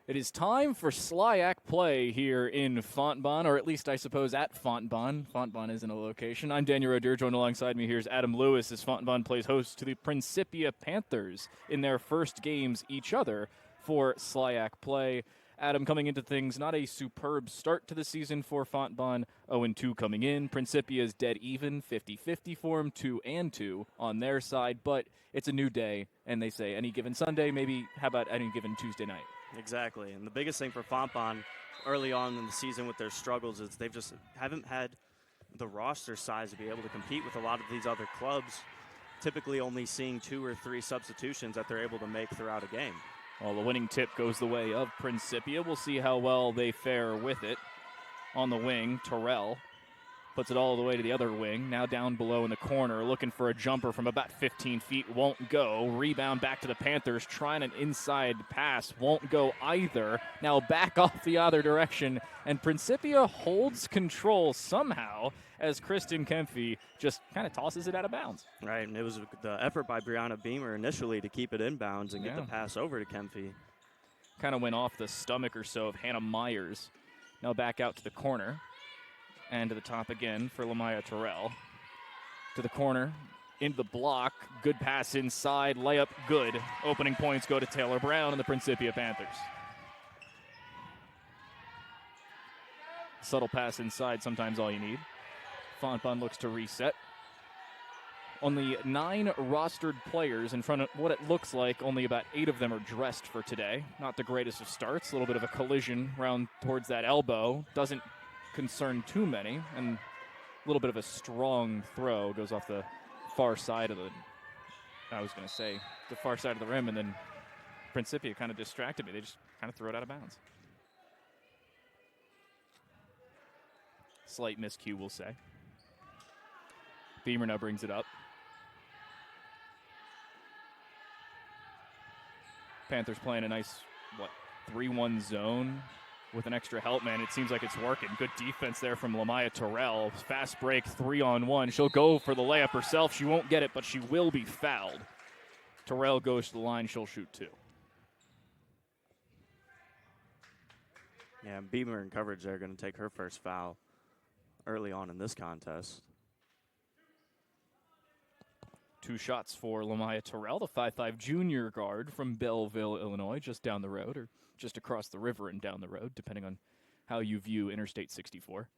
It is time for Slyac play here in Fontbonne, or at least I suppose at Fontbonne. Fontbonne isn't a location. I'm Daniel Roder. Joined alongside me here is Adam Lewis as Fontbonne plays host to the Principia Panthers in their first games each other for Slyac play. Adam, coming into things, not a superb start to the season for Fontbonne. 0-2 coming in. Principia is dead even, 50-50 for them, 2-2 on their side. But it's a new day, and they say any given Sunday, maybe how about any given Tuesday night? Exactly, and the biggest thing for Fontbonne early on in the season with their struggles is they've just haven't had the roster size to be able to compete with a lot of these other clubs, typically only seeing 2 or 3 substitutions that they're able to make throughout a game. Well, the winning tip goes the way of Principia. We'll see how well they fare with it. On the wing, Terrell puts it all the way to the other wing. Now down below in the corner, looking for a jumper from about 15 feet. Won't go. Rebound back to the Panthers. Trying an inside pass. Won't go either. Now back off the other direction. And Principia holds control somehow as Kristen Kempfe just kind of tosses it out of bounds. Right, and it was the effort by Brianna Beamer initially to keep it inbounds and get the pass over to Kempfe. Kind of went off the stomach or so of Hannah Myers. Now back out to the corner. And to the top again for Lamaya Terrell. To the corner, into the block. Good pass inside, layup good. Opening points go to Taylor Brown and the Principia Panthers. Subtle pass inside, sometimes all you need. Fontbonne looks to reset. Only 9 rostered players in front of what it looks like. Only about 8 of them are dressed for today. Not the greatest of starts. A little bit of a collision round towards that elbow. Doesn't concern too many, and a little bit of a strong throw goes off the far side of the far side of the rim, and then Principia kind of distracted me. They just kind of throw it out of bounds. Slight miscue, we'll say. Beamer now brings it up. Panthers playing a nice 3-1 zone with an extra help man. It seems like it's working. Good defense there from Lamaya Terrell. Fast break, 3-on-1. She'll go for the layup herself. She won't get it, but she will be fouled. Terrell goes to the line. She'll shoot 2. Yeah, Beamer in coverage there going to take her first foul early on in this contest. 2 shots for Lamaya Terrell, the 5'5" junior guard from Belleville, Illinois, just down the road, or just across the river and down the road, depending on how you view Interstate 64.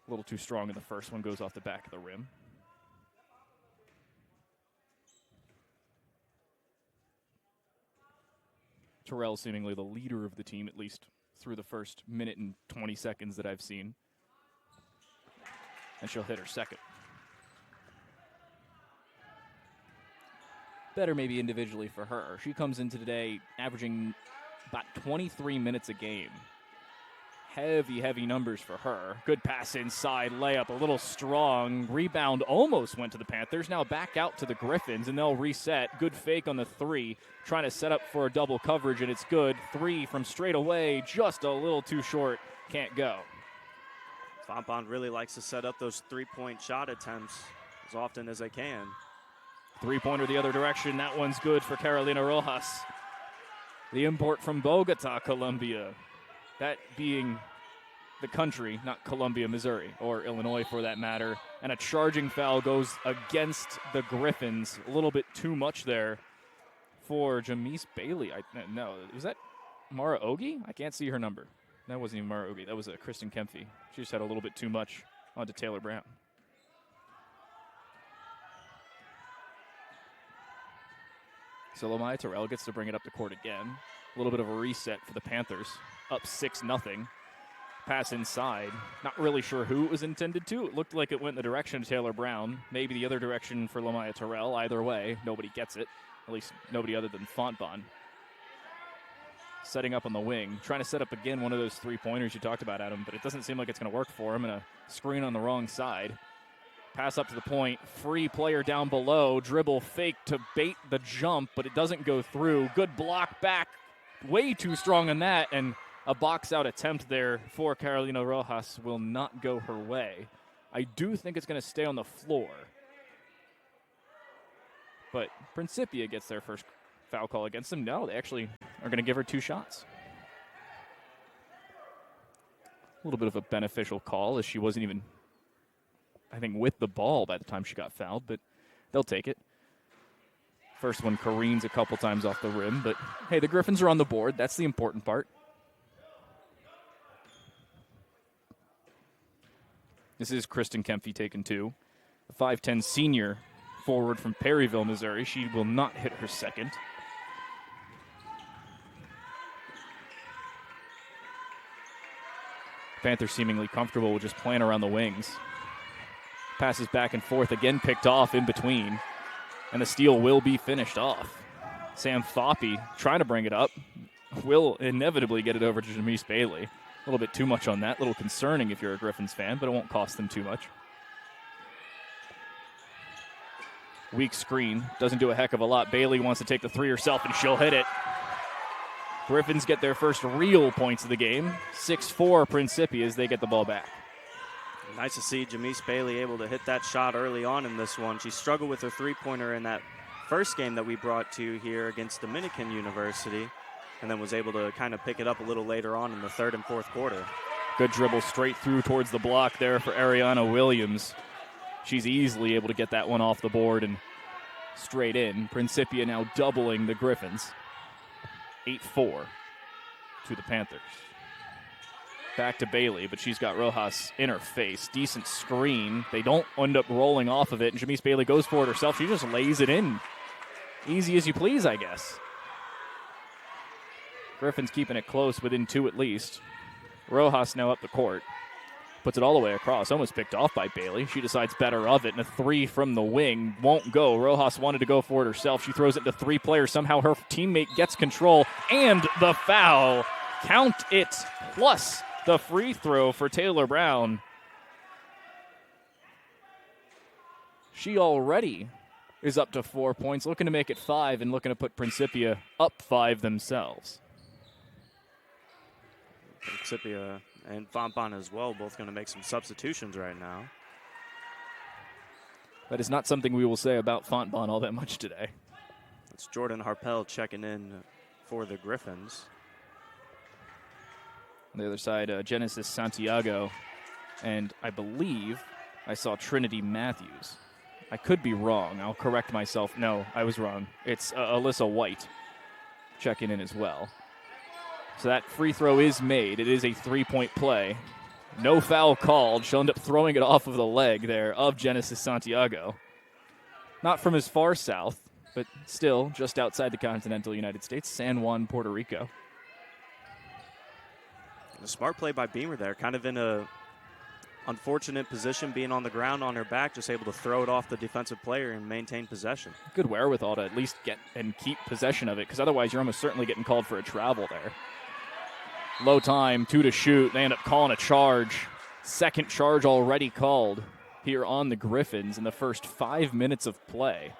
A little too strong in the first one, goes off the back of the rim. Terrell seemingly the leader of the team, at least through the first minute and 20 seconds that I've seen. And she'll hit her second. Better maybe individually for her. She comes into today averaging about 23 minutes a game. Heavy numbers for her. Good pass inside, layup, a little strong. Rebound almost went to the Panthers. Now back out to the Griffins, and they'll reset. Good fake on the 3, trying to set up for a double coverage, and it's good. 3 from straight away, just a little too short. Can't go. Fontbonne really likes to set up those 3-point shot attempts as often as they can. 3-pointer the other direction. That one's good for Carolina Rojas. The import from Bogota, Colombia. That being the country, not Columbia, Missouri, or Illinois for that matter. And a charging foul goes against the Griffins. A little bit too much there for Jamise Bailey. No, was that Mara Ogi? I can't see her number. That wasn't even Mara Ogi. That was Kristen Kempfe. She just had a little bit too much onto Taylor Brown. So Lamaya Terrell gets to bring it up the court again. A little bit of a reset for the Panthers. Up 6-0. Pass inside. Not really sure who it was intended to. It looked like it went in the direction of Taylor Brown. Maybe the other direction for Lamaya Terrell. Either way, nobody gets it. At least nobody other than Fontbonne. Setting up on the wing. Trying to set up again one of those 3-pointers you talked about, Adam, but it doesn't seem like it's going to work for him. And a screen on the wrong side. Pass up to the point. Free player down below. Dribble fake to bait the jump, but it doesn't go through. Good block back. Way too strong on that, and a box-out attempt there for Carolina Rojas will not go her way. I do think it's going to stay on the floor. But Principia gets their first foul call against them. No, they actually are going to give her 2 shots. A little bit of a beneficial call, as she wasn't even, I think, with the ball by the time she got fouled, but they'll take it. First one careens a couple times off the rim, but hey, the Griffins are on the board. That's the important part. This is Kristen Kempfe taking 2. The 5'10 senior forward from Perryville, Missouri. She will not hit her second. Panthers seemingly comfortable with just playing around the wings. Passes back and forth, again picked off in between. And the steal will be finished off. Sam Foppe trying to bring it up. Will inevitably get it over to Jamise Bailey. A little bit too much on that. A little concerning if you're a Griffins fan, but it won't cost them too much. Weak screen. Doesn't do a heck of a lot. Bailey wants to take the 3 herself, and she'll hit it. Griffins get their first real points of the game. 6-4 Principia as they get the ball back. Nice to see Jamise Bailey able to hit that shot early on in this one. She struggled with her three-pointer in that first game that we brought to here against Dominican University, and then was able to kind of pick it up a little later on in the third and fourth quarter. Good dribble straight through towards the block there for Ariana Williams. She's easily able to get that one off the board and straight in. Principia now doubling the Griffins. 8-4 to the Panthers. Back to Bailey, but she's got Rojas in her face. Decent screen. They don't end up rolling off of it, and Jamise Bailey goes for it herself. She just lays it in. Easy as you please, I guess. Griffins keeping it close, within 2 at least. Rojas now up the court. Puts it all the way across. Almost picked off by Bailey. She decides better of it, and a 3 from the wing won't go. Rojas wanted to go for it herself. She throws it into 3 players. Somehow her teammate gets control, and the foul. Count it, plus the free throw for Taylor Brown. She already is up to 4 points, looking to make it 5 and looking to put Principia up 5 themselves. Principia and Fontbonne as well, both going to make some substitutions right now. That is not something we will say about Fontbonne all that much today. It's Jordan Harpel checking in for the Griffins. On the other side, Genesis Santiago, and I believe I saw Trinity Matthews. I could be wrong. I'll correct myself. No, I was wrong. It's Alyssa White checking in as well. So that free throw is made. It is a 3-point play. No foul called. She'll end up throwing it off of the leg there of Genesis Santiago. Not from as far south, but still just outside the continental United States, San Juan, Puerto Rico. A smart play by Beamer there, kind of in a unfortunate position, being on the ground on her back, just able to throw it off the defensive player and maintain possession. Good wherewithal to at least get and keep possession of it, because otherwise you're almost certainly getting called for a travel there. Low time, 2 to shoot. They end up calling a charge. Second charge already called here on the Griffins in the first 5 minutes of play.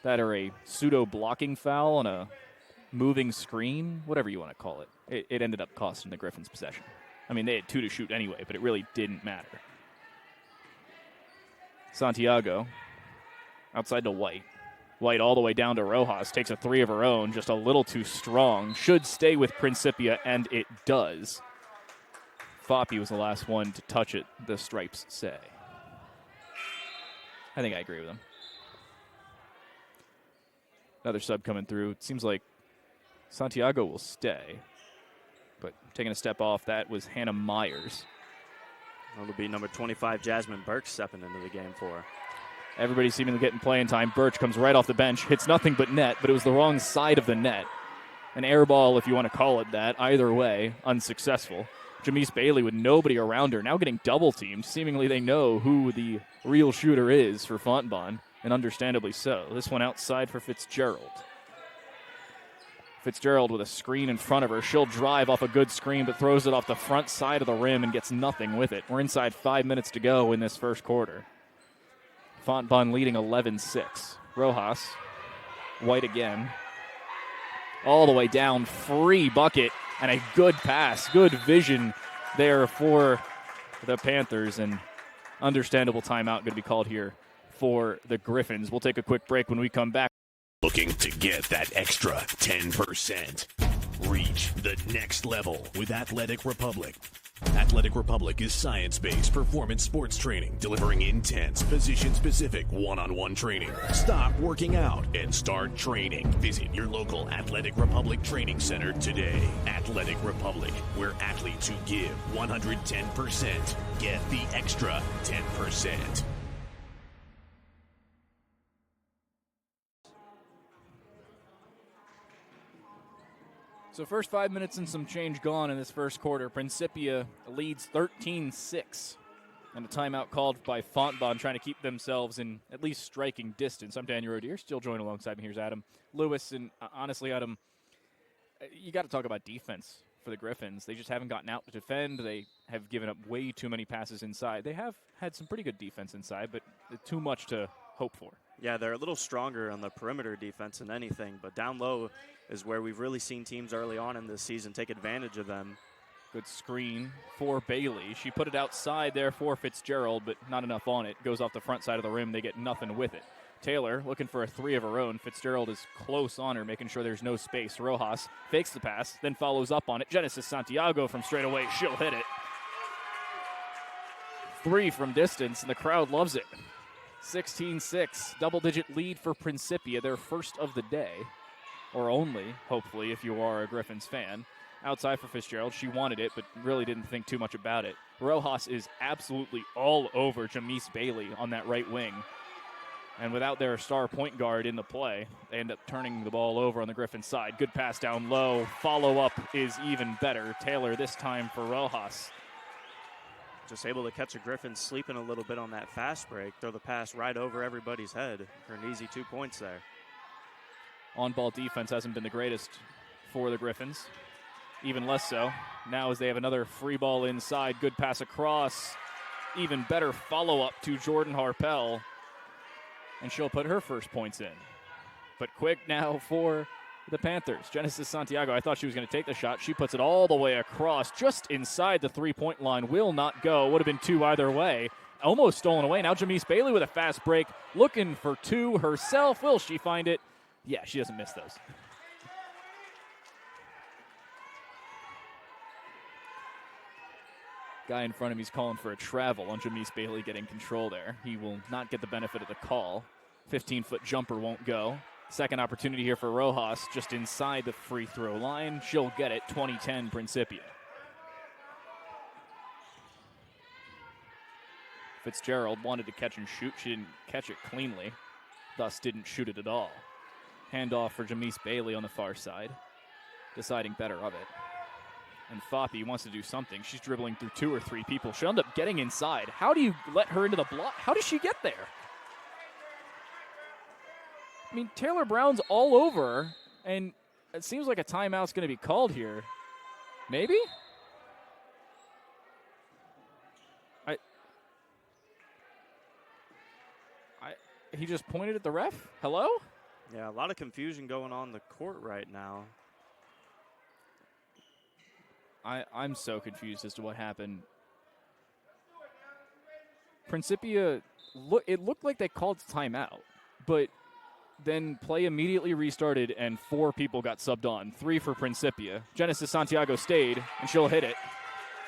That are a pseudo blocking foul on a moving screen, whatever you want to call it. It ended up costing the Griffins possession. I mean, they had 2 to shoot anyway, but it really didn't matter. Santiago outside to White. White all the way down to Rojas. Takes a 3 of her own, just a little too strong. Should stay with Principia, and it does. Foppe was the last one to touch it, the Stripes say. I think I agree with him. Another sub coming through. It seems like Santiago will stay. But taking a step off, that was Hannah Myers. That'll be number 25, Jasmine Burke, stepping into the game for her. Everybody seemingly getting playing time. Birch comes right off the bench, hits nothing but net, but it was the wrong side of the net. An air ball, if you want to call it that. Either way, unsuccessful. Jamise Bailey with nobody around her, now getting double teamed. Seemingly they know who the real shooter is for Fontbonne, and understandably so. This one outside for Fitzgerald. Fitzgerald with a screen in front of her. She'll drive off a good screen, but throws it off the front side of the rim and gets nothing with it. We're inside 5 minutes to go in this first quarter. Fontbonne leading 11-6. Rojas, White again. All the way down, free bucket, and a good pass. Good vision there for the Panthers, and understandable timeout going to be called here for the Griffins. We'll take a quick break. When we come back, Looking to get that extra 10%. Reach the next level with Athletic Republic. Athletic Republic is science-based performance sports training, delivering intense, position-specific one-on-one training. Stop working out and start training. Visit your local Athletic Republic training center today. Athletic Republic, where athletes who give 110% get the extra 10%. So first 5 minutes and some change gone in this first quarter. Principia leads 13-6. And a timeout called by Fontbonne, trying to keep themselves in at least striking distance. I'm Daniel Rodier, still joined alongside me. Here's Adam Lewis. And honestly, Adam, you got to talk about defense for the Griffins. They just haven't gotten out to defend. They have given up way too many passes inside. They have had some pretty good defense inside, but too much to hope for. Yeah, they're a little stronger on the perimeter defense than anything, but down low is where we've really seen teams early on in this season take advantage of them. Good screen for Bailey. She put it outside there for Fitzgerald, but not enough on it. Goes off the front side of the rim. They get nothing with it. Taylor looking for a three of her own. Fitzgerald is close on her, making sure there's no space. Rojas fakes the pass, then follows up on it. Genesis Santiago from straight away. She'll hit it. Three from distance, and the crowd loves it. 16-6, double-digit lead for Principia, their first of the day, or only, hopefully, if you are a Griffins fan. Outside for Fitzgerald, she wanted it, but really didn't think too much about it. Rojas is absolutely all over Jamise Bailey on that right wing. And without their star point guard in the play, they end up turning the ball over on the Griffins side. Good pass down low. Follow-up is even better. Taylor this time for Rojas. Just able to catch a Griffin sleeping a little bit on that fast break. Throw the pass right over everybody's head for an easy 2 points there. On-ball defense hasn't been the greatest for the Griffins. Even less so. Now as they have another free ball inside. Good pass across. Even better follow-up to Jordan Harpel. And she'll put her first points in. But quick now for the Panthers. Genesis Santiago, I thought she was going to take the shot. She puts it all the way across, just inside the three-point line. Will not go. Would have been two either way. Almost stolen away. Now Jamise Bailey with a fast break. Looking for two herself. Will she find it? Yeah, she doesn't miss those. Guy in front of me is calling for a travel on Jamise Bailey getting control there. He will not get the benefit of the call. 15-foot jumper won't go. Second opportunity here for Rojas, just inside the free throw line. She'll get it, 20-10 Principia. Fitzgerald wanted to catch and shoot. She didn't catch it cleanly, thus didn't shoot it at all. Handoff for Jamise Bailey on the far side, deciding better of it. And Foppe wants to do something. She's dribbling through two or three people. She'll end up getting inside. How do you let her into the block? How does she get there? I mean, Taylor Brown's all over her, and it seems like a timeout's going to be called here. Maybe? He just pointed at the ref? Hello? Yeah, a lot of confusion going on in the court right now. I'm so confused as to what happened. Principia, it looked like they called timeout, but then play immediately restarted and four people got subbed on. Three for Principia. Genesis Santiago stayed, and she'll hit it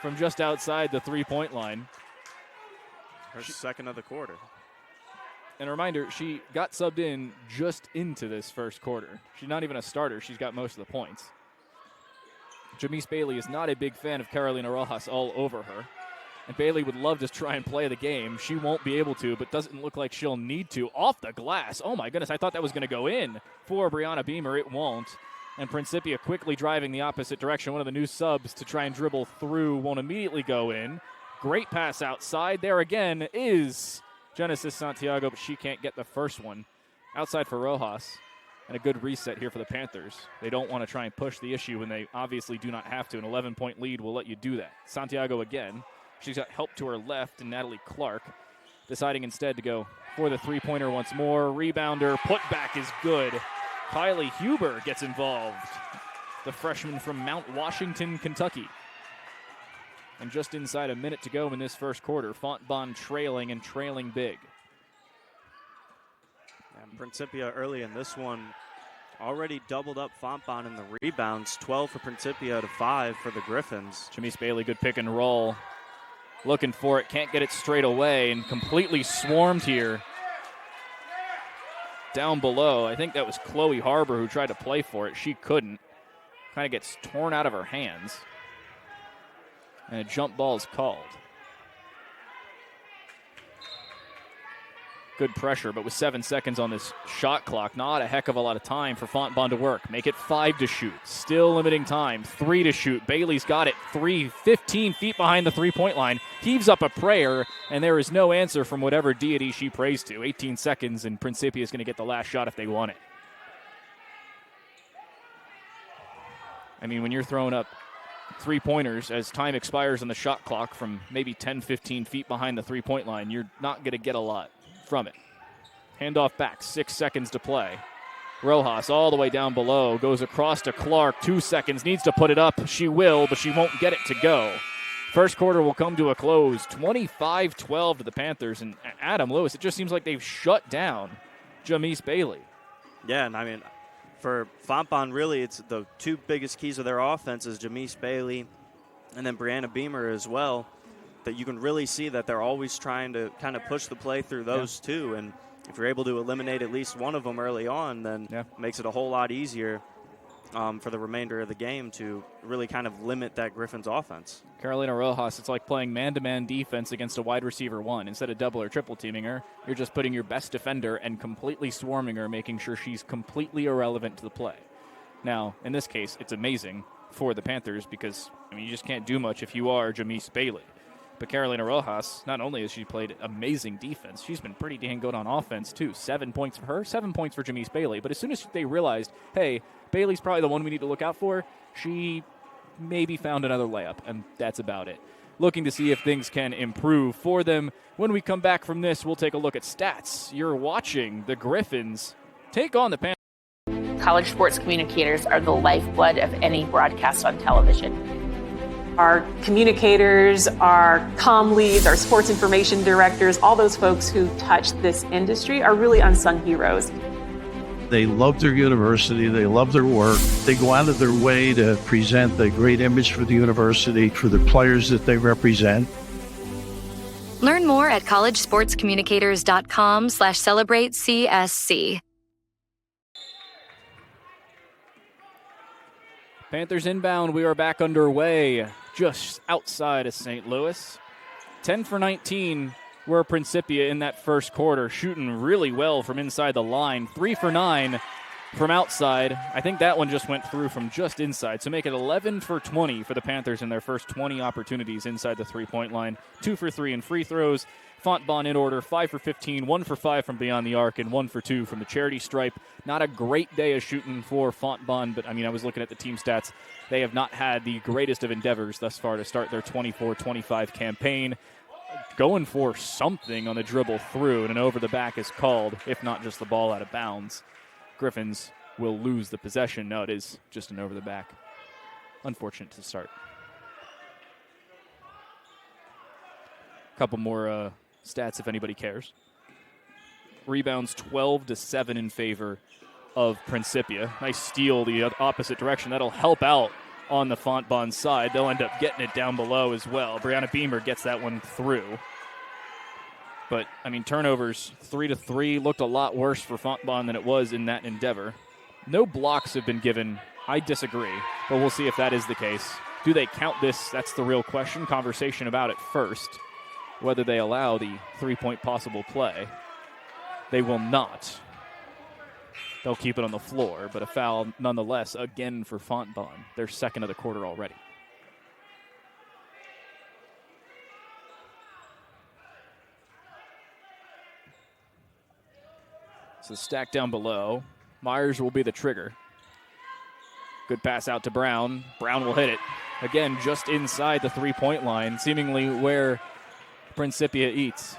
from just outside the three-point line. Her second of the quarter. And a reminder, she got subbed in just into this first quarter. She's not even a starter. She's got most of the points. Jamise Bailey is not a big fan of Carolina Rojas all over her. And Bailey would love to try and play the game. She won't be able to, but doesn't look like she'll need to. Off the glass. Oh, my goodness. I thought that was going to go in for Brianna Beamer. It won't. And Principia quickly driving the opposite direction. One of the new subs to try and dribble through won't immediately go in. Great pass outside. There again is Genesis Santiago, but she can't get the first one. Outside for Rojas. And a good reset here for the Panthers. They don't want to try and push the issue when they obviously do not have to. An 11-point lead will let you do that. Santiago again. She's got help to her left, and Natalie Clark deciding instead to go for the three-pointer once more. Rebounder, putback is good. Kylie Huber gets involved. The freshman from Mount Washington, Kentucky. And just inside a minute to go in this first quarter. Fontbonne trailing and trailing big. And Principia early in this one already doubled up Fontbonne in the rebounds, 12 for Principia to 5 for the Griffins. Jamise Bailey, good pick and roll. Looking for it, can't get it straight away, and completely swarmed here. Down below, I think that was Chloe Harbor who tried to play for it. She couldn't. Kind of gets torn out of her hands. And a jump ball is called. Good pressure, but with 7 seconds on this shot clock, not a heck of a lot of time for Fontbonne to work. Make it 5 to shoot. Still limiting time. 3 to shoot. Bailey's got it. 15 feet behind the three-point line. Heaves up a prayer, and there is no answer from whatever deity she prays to. 18 seconds, and Principia is going to get the last shot if they want it. I mean, when you're throwing up three-pointers as time expires on the shot clock from maybe 10, 15 feet behind the three-point line, you're not going to get a lot from it. Handoff back, 6 seconds to play. Rojas all the way down below, goes across to Clark, 2 seconds, needs to put it up. She will, but she won't get it to go. First quarter will come to a close, 25-12 to the Panthers, and Adam Lewis, it just seems like they've shut down Jamise Bailey. Yeah, and I mean, for Fontbonne, really, it's the two biggest keys of their offense is Jamise Bailey and then Brianna Beamer as well, that you can really see that they're always trying to kind of push the play through those two. And if you're able to eliminate at least one of them early on, then it makes it a whole lot easier for the remainder of the game to really kind of limit that Griffins offense. Carolina Rojas, it's like playing man-to-man defense against a wide receiver one. Instead of double or triple teaming her, you're just putting your best defender and completely swarming her, making sure she's completely irrelevant to the play. Now, in this case, it's amazing for the Panthers because, I mean, you just can't do much if you are Jamise Bailey. But Carolina Rojas, not only has she played amazing defense, she's been pretty dang good on offense, too. 7 points for her, 7 points for Jamise Bailey. But as soon as they realized, hey, Bailey's probably the one we need to look out for, she maybe found another layup, and that's about it. Looking to see if things can improve for them. When we come back from this, we'll take a look at stats. You're watching the Griffins take on the Panthers. College sports communicators are the lifeblood of any broadcast on television. Our communicators, our comm leads, our sports information directors, all those folks who touch this industry are really unsung heroes. They love their university. They love their work. They go out of their way to present a great image for the university, for the players that they represent. Learn more at collegesportscommunicators.com/celebratecsc. Panthers inbound. We are back underway just outside of St. Louis. 10 for 19 were Principia in that first quarter, shooting really well from inside the line. 3 for 9 from outside. I think that one just went through from just inside. So make it 11 for 20 for the Panthers in their first 20 opportunities inside the three-point line. 2 for 3 in free throws. Fontbonne in order, 5 for 15, 1 for 5 from beyond the arc, and 1 for 2 from the charity stripe. Not a great day of shooting for Fontbonne, but I mean, I was looking at the team stats. They have not had the greatest of endeavors thus far to start their 24-25 campaign. Going for something on the dribble through, and an over the back is called, if not just the ball out of bounds. Griffins will lose the possession. No, it is just an over the back. Unfortunate to start. Couple more stats if anybody cares. Rebounds 12-7 in favor of Principia. Nice steal the opposite direction. That'll help out on the Fontbonne side. They'll end up getting it down below as well. Brianna Beamer gets that one through. But, I mean, turnovers 3-3 looked a lot worse for Fontbonne than it was in that endeavor. No blocks have been given. I disagree, but we'll see if that is the case. Do they count this? That's the real question. Conversation about it first. Whether they allow the three-point possible play. They will not. They'll keep it on the floor, but a foul nonetheless, again for Fontbonne. Their second of the quarter already. So stack down below. Myers will be the trigger. Good pass out to Brown. Brown will hit it. Again, just inside the three-point line, seemingly where Principia eats.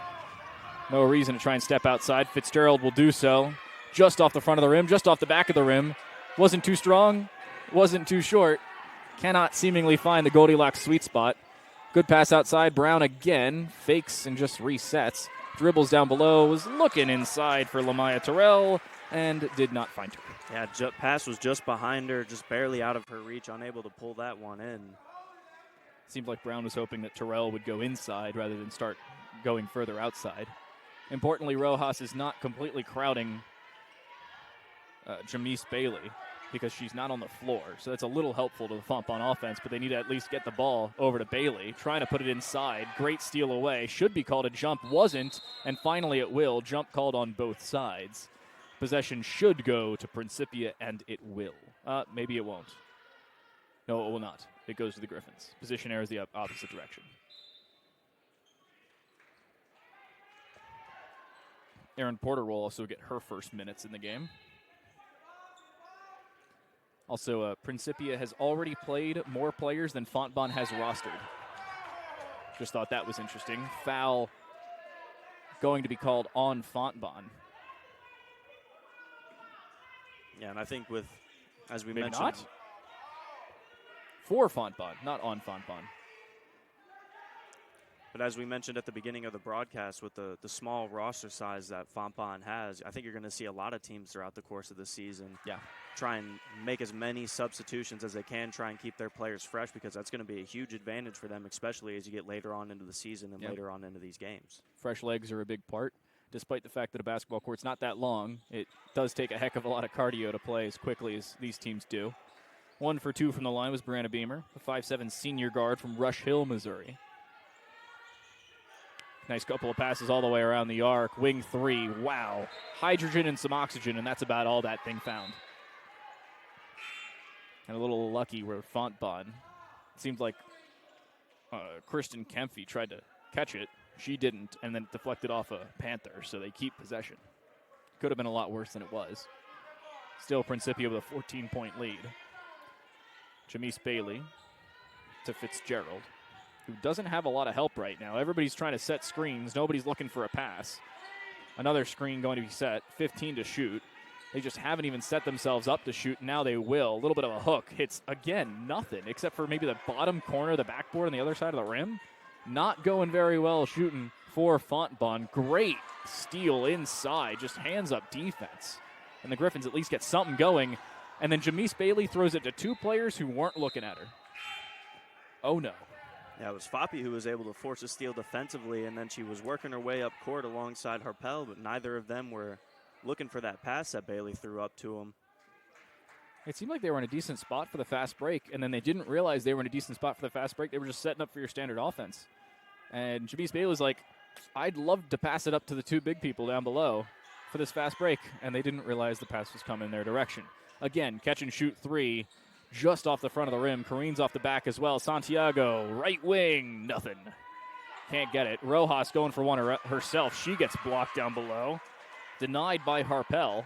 No reason to try and step outside. Fitzgerald will do so. Just off the front of the rim, just off the back of the rim. Wasn't too strong, wasn't too short. Cannot seemingly find the Goldilocks sweet spot. Good pass outside. Brown again. Fakes and just resets. Dribbles down below. Was looking inside for Lamaya Terrell and did not find her. Yeah, pass was just behind her, just barely out of her reach, unable to pull that one in. Seemed like Brown was hoping that Terrell would go inside rather than start going further outside. Importantly, Rojas is not completely crowding Jamise Bailey because she's not on the floor. So that's a little helpful to the Fontbonne offense, but they need to at least get the ball over to Bailey. Trying to put it inside. Great steal away. Should be called a jump. Wasn't. And finally it will. Jump called on both sides. Possession should go to Principia, and it will. Maybe it won't. No, it will not. It goes to the Griffins. Position error is the opposite direction. Aaron Porter will also get her first minutes in the game. Also, Principia has already played more players than Fontbonne has rostered. Just thought that was interesting. Foul going to be called on Fontbonne. Yeah, and I think with, as we Maybe mentioned. not? For Fontbonne, not on Fontbonne. But as we mentioned at the beginning of the broadcast, with the small roster size that Fontbonne has, I think you're going to see a lot of teams throughout the course of the season try and make as many substitutions as they can, try and keep their players fresh, because that's going to be a huge advantage for them, especially as you get later on into the season and later on into these games. Fresh legs are a big part. Despite the fact that a basketball court's not that long, it does take a heck of a lot of cardio to play as quickly as these teams do. 1 for 2 from the line was Brianna Beamer, the 5'7" senior guard from Rush Hill, Missouri. Nice couple of passes all the way around the arc. Wing 3, wow. Hydrogen and some oxygen, and that's about all that thing found. And a little lucky where Fontbonne. It seems like Kristen Kempfey tried to catch it. She didn't, and then deflected off a Panther, so they keep possession. Could have been a lot worse than it was. Still Principia with a 14-point lead. Jamise Bailey to Fitzgerald, who doesn't have a lot of help right now. Everybody's trying to set screens. Nobody's looking for a pass. Another screen going to be set. 15 to shoot. They just haven't even set themselves up to shoot. Now they will. A little bit of a hook. Hits, again, nothing, except for maybe the bottom corner of the backboard on the other side of the rim. Not going very well shooting for Fontbonne. Great steal inside. Just hands up defense. And the Griffins at least get something going. And then Jamise Bailey throws it to 2 players who weren't looking at her. Oh, no. Yeah, it was Foppy who was able to force a steal defensively, and then she was working her way up court alongside Harpel, but neither of them were looking for that pass that Bailey threw up to him. It seemed like they were in a decent spot for the fast break, and then they didn't realize they were in a decent spot for the fast break. They were just setting up for your standard offense. And Jamise Bailey was like, I'd love to pass it up to the 2 big people down below for this fast break, and they didn't realize the pass was coming their direction. Again, catch and shoot 3, just off the front of the rim. Kareem's off the back as well. Santiago, right wing, nothing. Can't get it. Rojas going for one herself. She gets blocked down below. Denied by Harpel.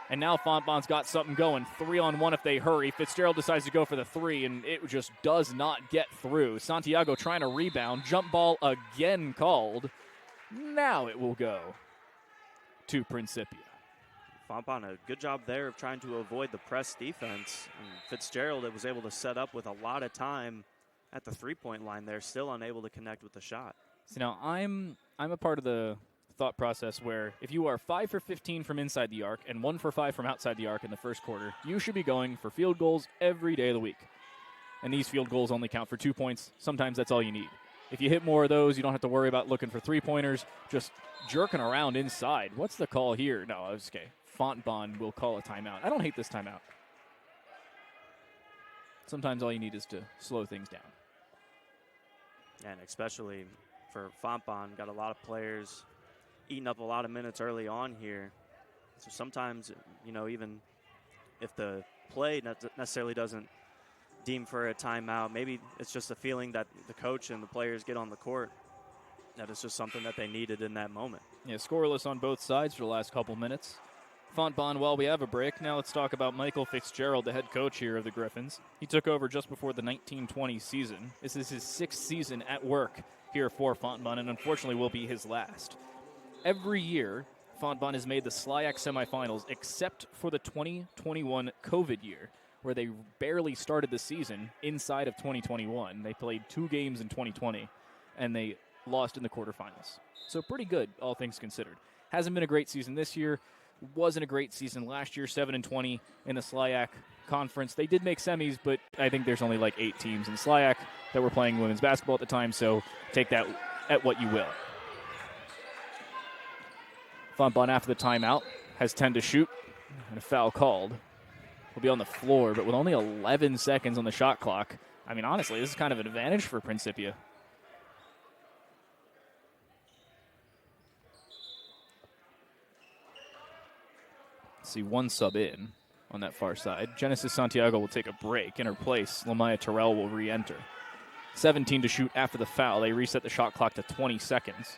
And now Fontbonne's got something going. 3-on-1 if they hurry. Fitzgerald decides to go for the 3, and it just does not get through. Santiago trying to rebound. Jump ball again called. Now it will go to Principia. Fontbonne, a good job there of trying to avoid the press defense. And Fitzgerald was able to set up with a lot of time at the three-point line there, still unable to connect with the shot. So now I'm a part of the thought process where if you are 5 for 15 from inside the arc and 1 for 5 from outside the arc in the first quarter, you should be going for field goals every day of the week. And these field goals only count for 2 points. Sometimes that's all you need. If you hit more of those, you don't have to worry about looking for 3-pointers, just jerking around inside. What's the call here? No, it's okay. Fontbonne will call a timeout. I don't hate this timeout. Sometimes all you need is to slow things down. And especially for Fontbonne, got a lot of players eating up a lot of minutes early on here. So sometimes, even if the play necessarily doesn't deem for a timeout, maybe it's just a feeling that the coach and the players get on the court that it's just something that they needed in that moment. Yeah, scoreless on both sides for the last couple minutes. Fontbonne, while we have a break, now let's talk about Michael Fitzgerald, the head coach here of the Griffins. He took over just before the 1920 season. This is his 6th season at work here for Fontbonne, and unfortunately will be his last. Every year, Fontbonne has made the SLIAC semifinals except for the 2021 COVID year, where they barely started the season inside of 2021. They played 2 games in 2020, and they lost in the quarterfinals. So pretty good, all things considered. Hasn't been a great season this year. wasn't a great season last year, 7-20 in the SLIAC conference. They did make semis, but I think there's only like 8 teams in SLIAC that were playing women's basketball at the time, so take that at what you will. Fontbonne after the timeout has 10 to shoot, and a foul called. Will be on the floor, but with only 11 seconds on the shot clock, I mean, honestly, this is kind of an advantage for Principia. See one sub in on that far side. Genesis Santiago will take a break. In her place, Lamaya Terrell will re-enter. 17 to shoot after the foul. They reset the shot clock to 20 seconds.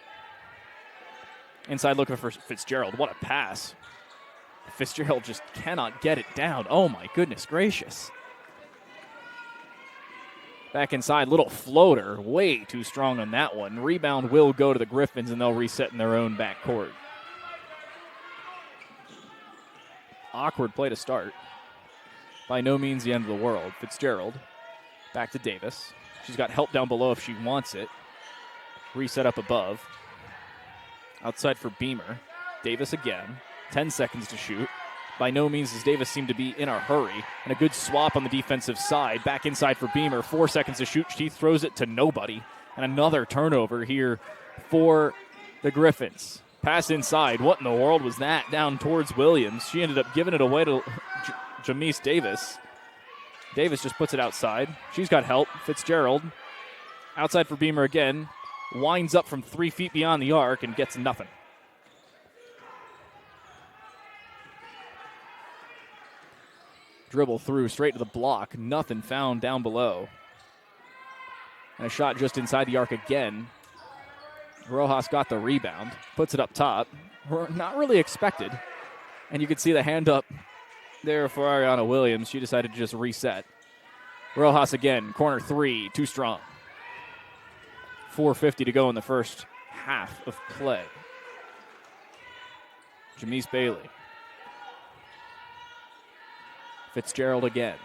Inside looking for Fitzgerald. What a pass. Fitzgerald just cannot get it down. Oh my goodness gracious. Back inside, little floater. Way too strong on that one. Rebound will go to the Griffins, and they'll reset in their own backcourt. Awkward play to start. By no means the end of the world. Fitzgerald back to Davis. She's got help down below if she wants it. Reset up above. Outside for Beamer. Davis again. 10 seconds to shoot. By no means does Davis seem to be in a hurry. And a good swap on the defensive side. Back inside for Beamer. 4 seconds to shoot. She throws it to nobody. And another turnover here for the Griffins. Pass inside. What in the world was that? Down towards Williams. She ended up giving it away to Jamise Davis. Davis just puts it outside. She's got help. Fitzgerald. Outside for Beamer again. Winds up from 3 feet beyond the arc and gets nothing. Dribble through straight to the block. Nothing found down below. And a shot just inside the arc again. Rojas got the rebound. Puts it up top. Not really expected. And you can see the hand up there for Ariana Williams. She decided to just reset. Rojas again. Corner 3. Too strong. 4:50 to go in the first half of play. Jamise Bailey. Fitzgerald again.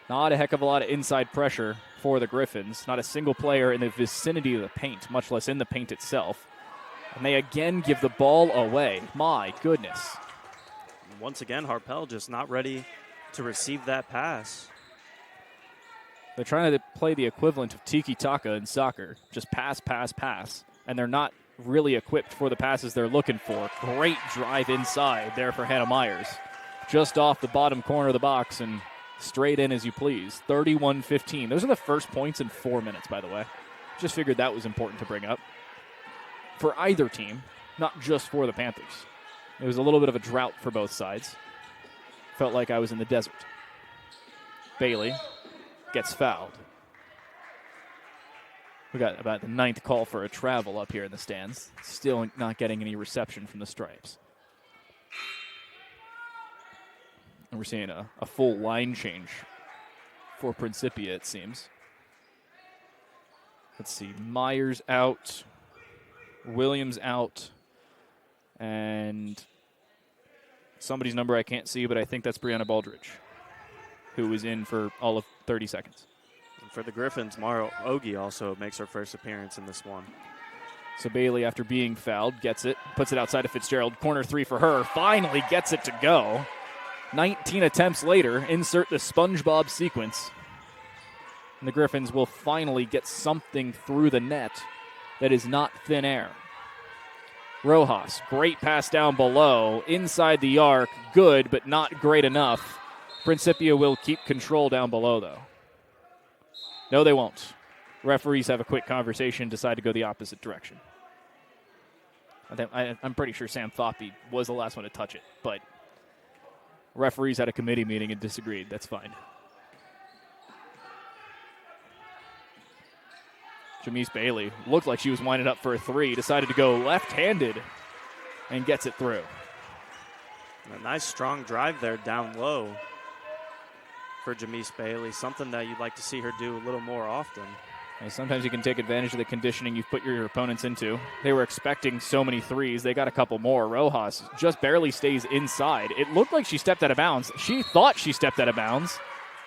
Not a heck of a lot of inside pressure for the Griffins. Not a single player in the vicinity of the paint, much less in the paint itself. And they again give the ball away. My goodness. Once again, Harpel just not ready to receive that pass. They're trying to play the equivalent of tiki-taka in soccer. Just pass, pass, pass. And they're not really equipped for the passes they're looking for. Great drive inside there for Hannah Myers. Just off the bottom corner of the box and straight in as you please. 31-15. Those are the first points in 4 minutes, by the way. Just figured that was important to bring up. For either team, not just for the Panthers. It was a little bit of a drought for both sides. Felt like I was in the desert. Bailey gets fouled. We got about the 9th call for a travel up here in the stands. Still not getting any reception from the Stripes. And we're seeing a full line change for Principia, it seems. Let's see. Myers out. Williams out. And somebody's number I can't see, but I think that's Brianna Baldridge, who was in for all of 30 seconds. And for the Griffins, Mara Ogie also makes her first appearance in this one. So Bailey, after being fouled, gets it, puts it outside of Fitzgerald. Corner 3 for her. Finally gets it to go. 19 attempts later, insert the SpongeBob sequence. And the Griffins will finally get something through the net that is not thin air. Rojas, great pass down below. Inside the arc, good, but not great enough. Principia will keep control down below, though. No, they won't. Referees have a quick conversation, decide to go the opposite direction. I'm pretty sure Sam Thoppe was the last one to touch it, but referees had a committee meeting and disagreed. That's fine. Jamise Bailey looked like she was winding up for a 3. Decided to go left-handed and gets it through. A nice strong drive there down low for Jamise Bailey. Something that you'd like to see her do a little more often. And sometimes you can take advantage of the conditioning you've put your opponents into. They were expecting so many threes. They got a couple more. Rojas just barely stays inside. It looked like she stepped out of bounds. She thought she stepped out of bounds.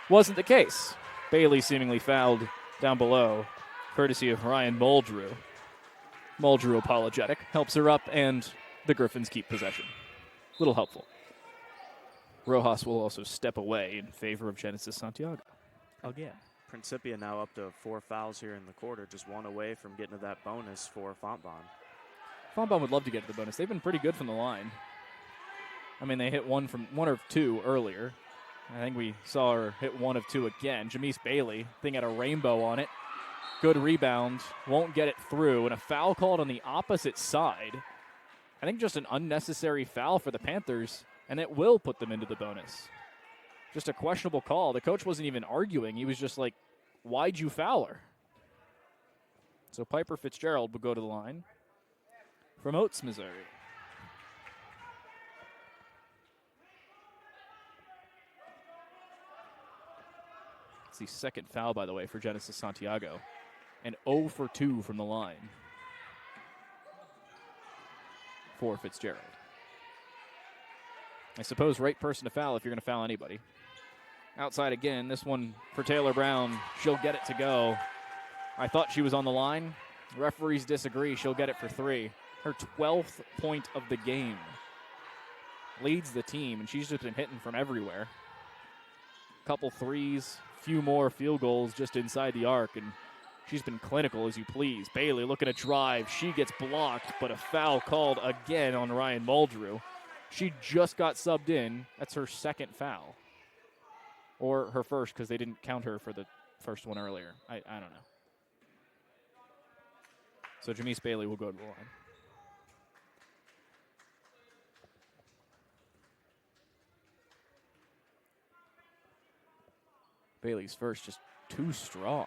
Wasn't the case. Bailey seemingly fouled down below, courtesy of Ryan Muldrew. Muldrew apologetic. Helps her up, and the Griffins keep possession. little helpful. Rojas will also step away in favor of Genesis Santiago. Again. Principia now up to 4 fouls here in the quarter, just one away from getting to that bonus for Fontbonne. Fontbonne would love to get to the bonus. They've been pretty good from the line. I mean, they hit one of two earlier. I think we saw her hit 1 of 2 again. Jamise Bailey, thing had a rainbow on it. Good rebound, won't get it through, and a foul called on the opposite side. I think just an unnecessary foul for the Panthers, and it will put them into the bonus. Just a questionable call. The coach wasn't even arguing. He was just like, why'd you foul her? So Piper Fitzgerald will go to the line from Oates, Missouri. It's the second foul, by the way, for Genesis Santiago. And 0 for 2 from the line for Fitzgerald. I suppose right person to foul if you're going to foul anybody. Outside again, this one for Taylor Brown. She'll get it to go. I thought she was on the line. Referees disagree. She'll get it for 3. Her 12th point of the game. Leads the team, and she's just been hitting from everywhere. Couple threes, few more field goals just inside the arc, and she's been clinical as you please. Bailey looking to drive. She gets blocked, but a foul called again on Ryan Muldrew. She just got subbed in. That's her second foul. Or her first, because they didn't count her for the first one earlier. I don't know. So Jamise Bailey will go to the line. Bailey's first just too strong.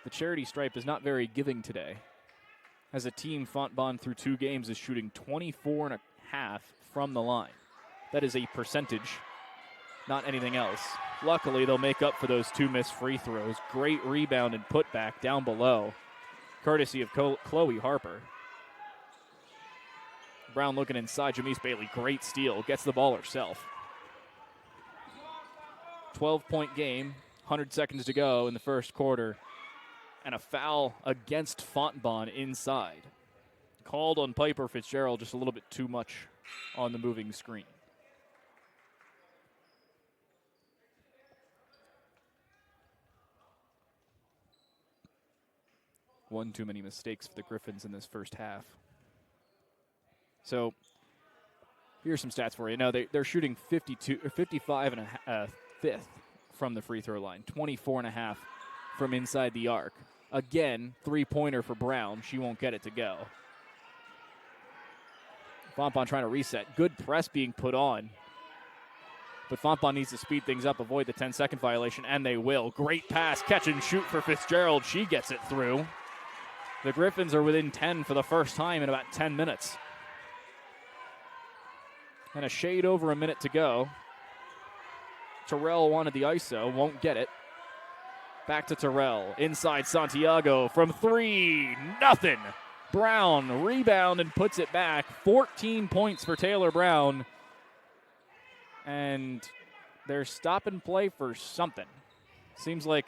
The charity stripe is not very giving today. As a team, Fontbonne through 2 games is shooting 24.5 from the line. That is a percentage, not anything else. Luckily, they'll make up for those 2 missed free throws. Great rebound and putback down below, courtesy of Chloe Harper. Brown looking inside. Jamise Bailey, great steal, gets the ball herself. 12-point game, 100 seconds to go in the first quarter, and a foul against Fontbonne inside. Called on Piper Fitzgerald, just a little bit too much on the moving screen. One too many mistakes for the Griffins in this first half. So here's some stats for you. Now they're shooting 55 and a fifth from the free throw line, 24.5 from inside the arc. Again, 3-pointer for Brown. She won't get it to go. Fontbonne trying to reset. Good press being put on. But Fontbonne needs to speed things up, avoid the 10-second violation, and they will. Great pass, catch and shoot for Fitzgerald. She gets it through. The Griffins are within 10 for the first time in about 10 minutes. And a shade over a minute to go. Terrell wanted the ISO, won't get it. Back to Terrell, inside Santiago from 3, nothing. Brown, rebound and puts it back. 14 points for Taylor Brown. And they're stop and play for something. Seems like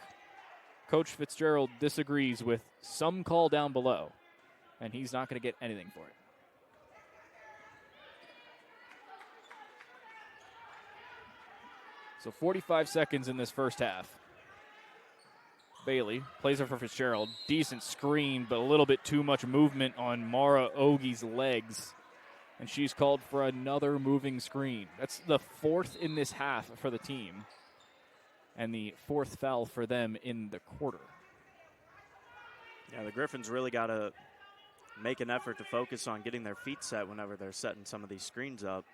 Coach Fitzgerald disagrees with some call down below, and he's not going to get anything for it. So 45 seconds in this first half. Bailey plays it for Fitzgerald. Decent screen, but a little bit too much movement on Mara Ogie's legs. And she's called for another moving screen. That's the 4th in this half for the team. And the 4th foul for them in the quarter. Yeah, the Griffins really got to make an effort to focus on getting their feet set whenever they're setting some of these screens up,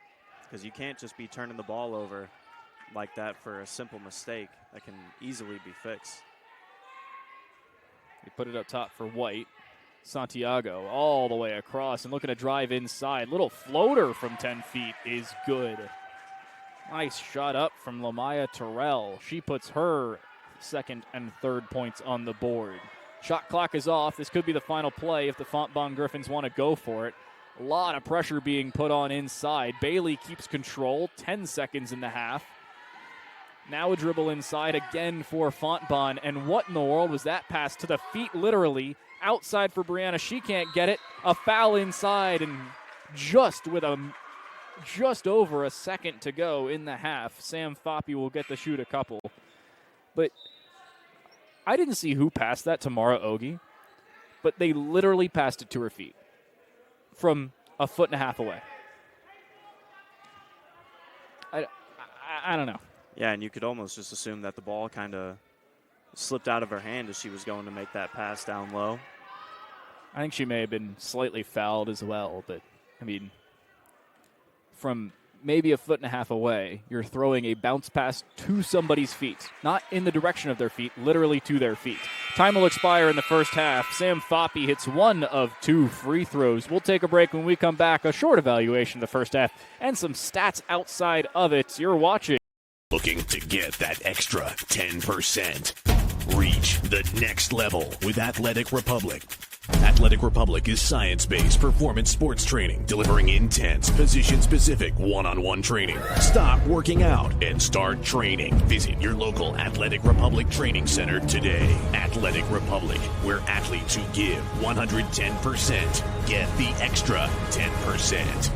because you can't just be turning the ball over like that for a simple mistake that can easily be fixed. He put it up top for White. Santiago all the way across and looking to drive inside. Little floater from 10 feet is good. Nice shot up from Lamaya Terrell. She puts her 2nd and 3rd points on the board. Shot clock is off. This could be the final play if the Fontbonne Griffins want to go for it. A lot of pressure being put on inside. Bailey keeps control. 10 seconds in the half. Now a dribble inside again for Fontbonne. And what in the world was that pass to the feet, literally? Outside for Brianna. She can't get it. A foul inside, and just over a second to go in the half. Sam Foppe will get to shoot a couple. But I didn't see who passed that to Mara Ogi, but they literally passed it to her feet from a foot and a half away. I don't know. Yeah, and you could almost just assume that the ball kind of slipped out of her hand as she was going to make that pass down low. I think she may have been slightly fouled as well, but, I mean, from maybe a foot and a half away, you're throwing a bounce pass to somebody's feet. Not in the direction of their feet, literally to their feet. Time will expire in the first half. Sam Foppe hits one of 2 free throws. We'll take a break. When we come back, a short evaluation of the first half and some stats outside of it. You're watching. Looking to get that extra 10%. Reach the next level with Athletic Republic. Athletic Republic is science-based performance sports training, delivering intense, position-specific, one-on-one training. Stop working out and start training. Visit your local Athletic Republic training center today. Athletic Republic, where athletes who give 110% get the extra 10%.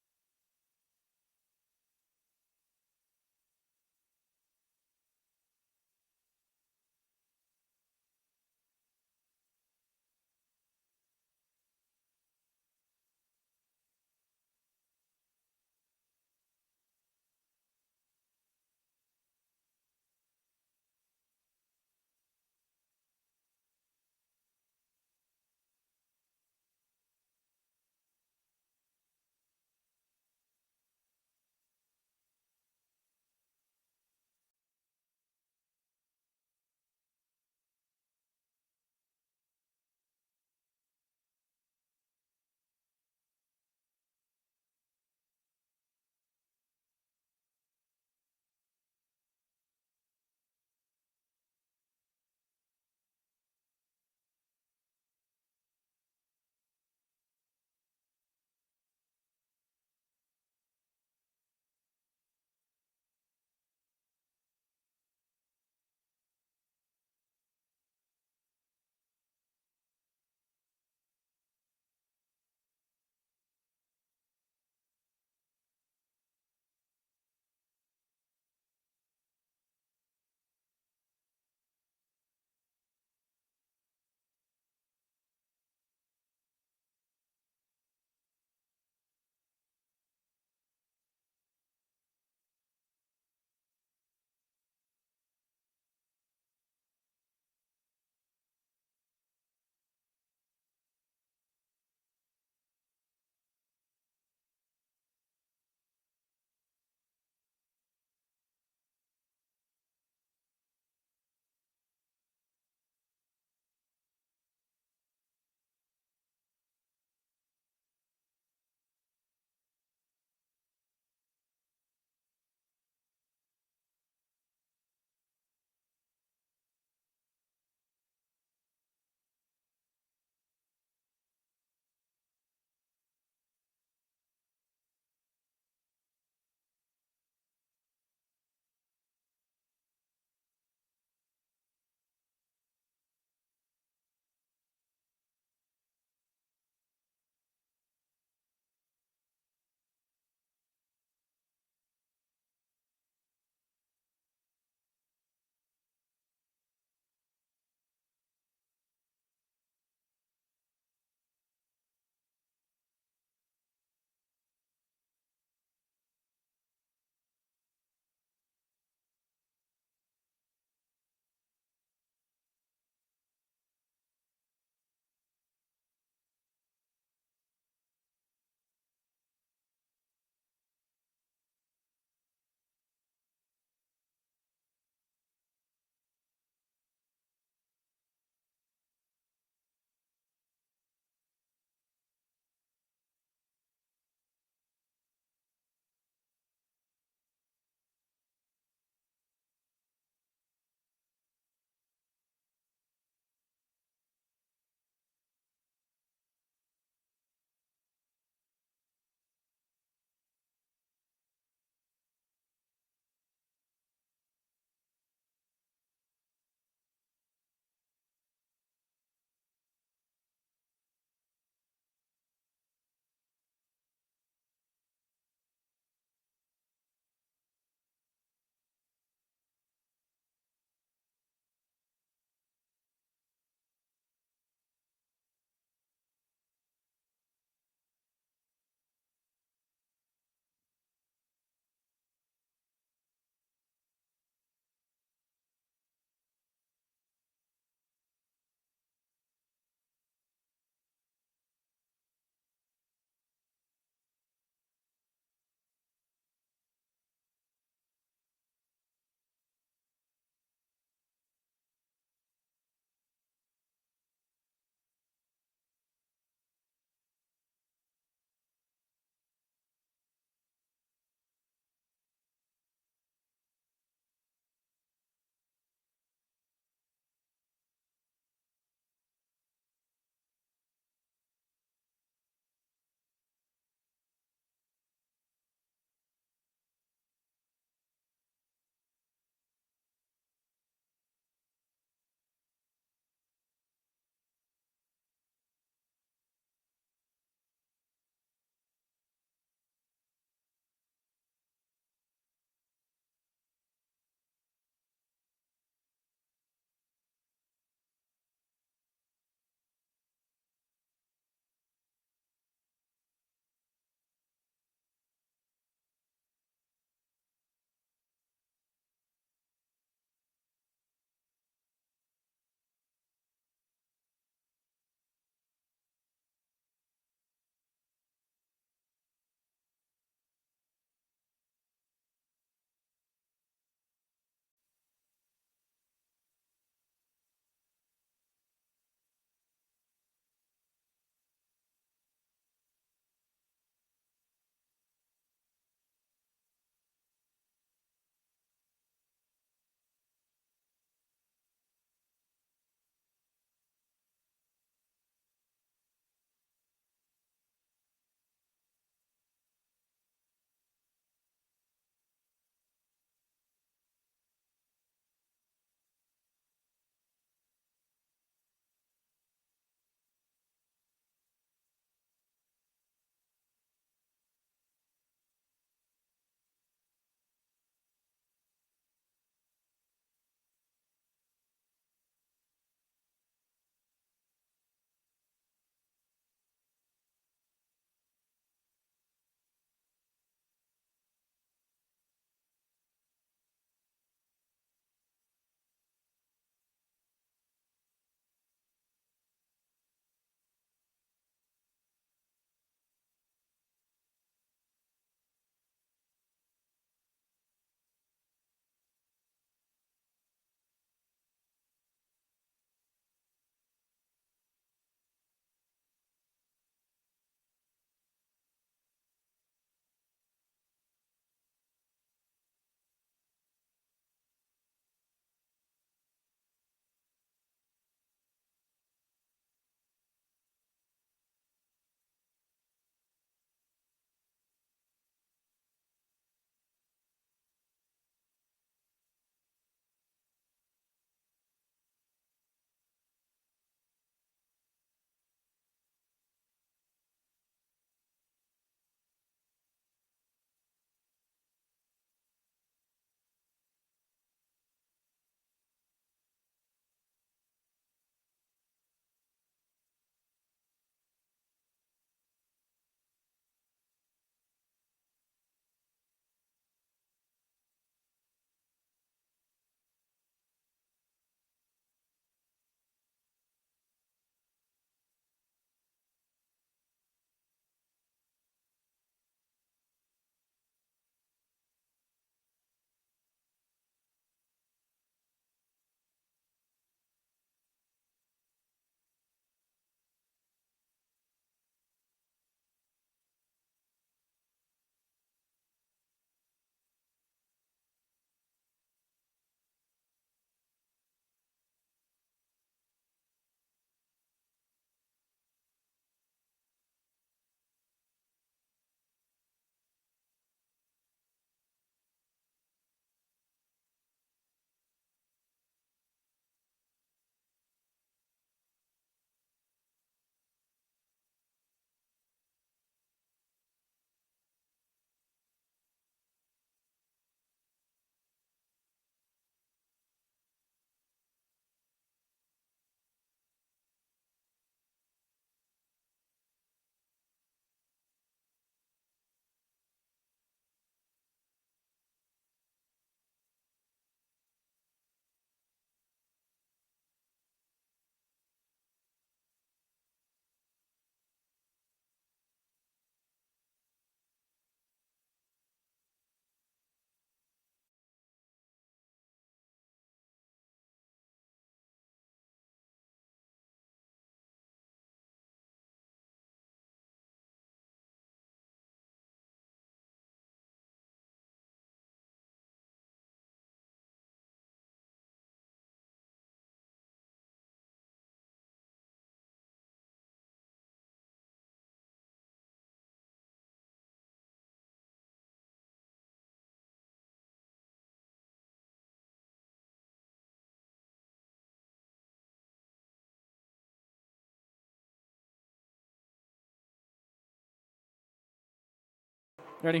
Ready?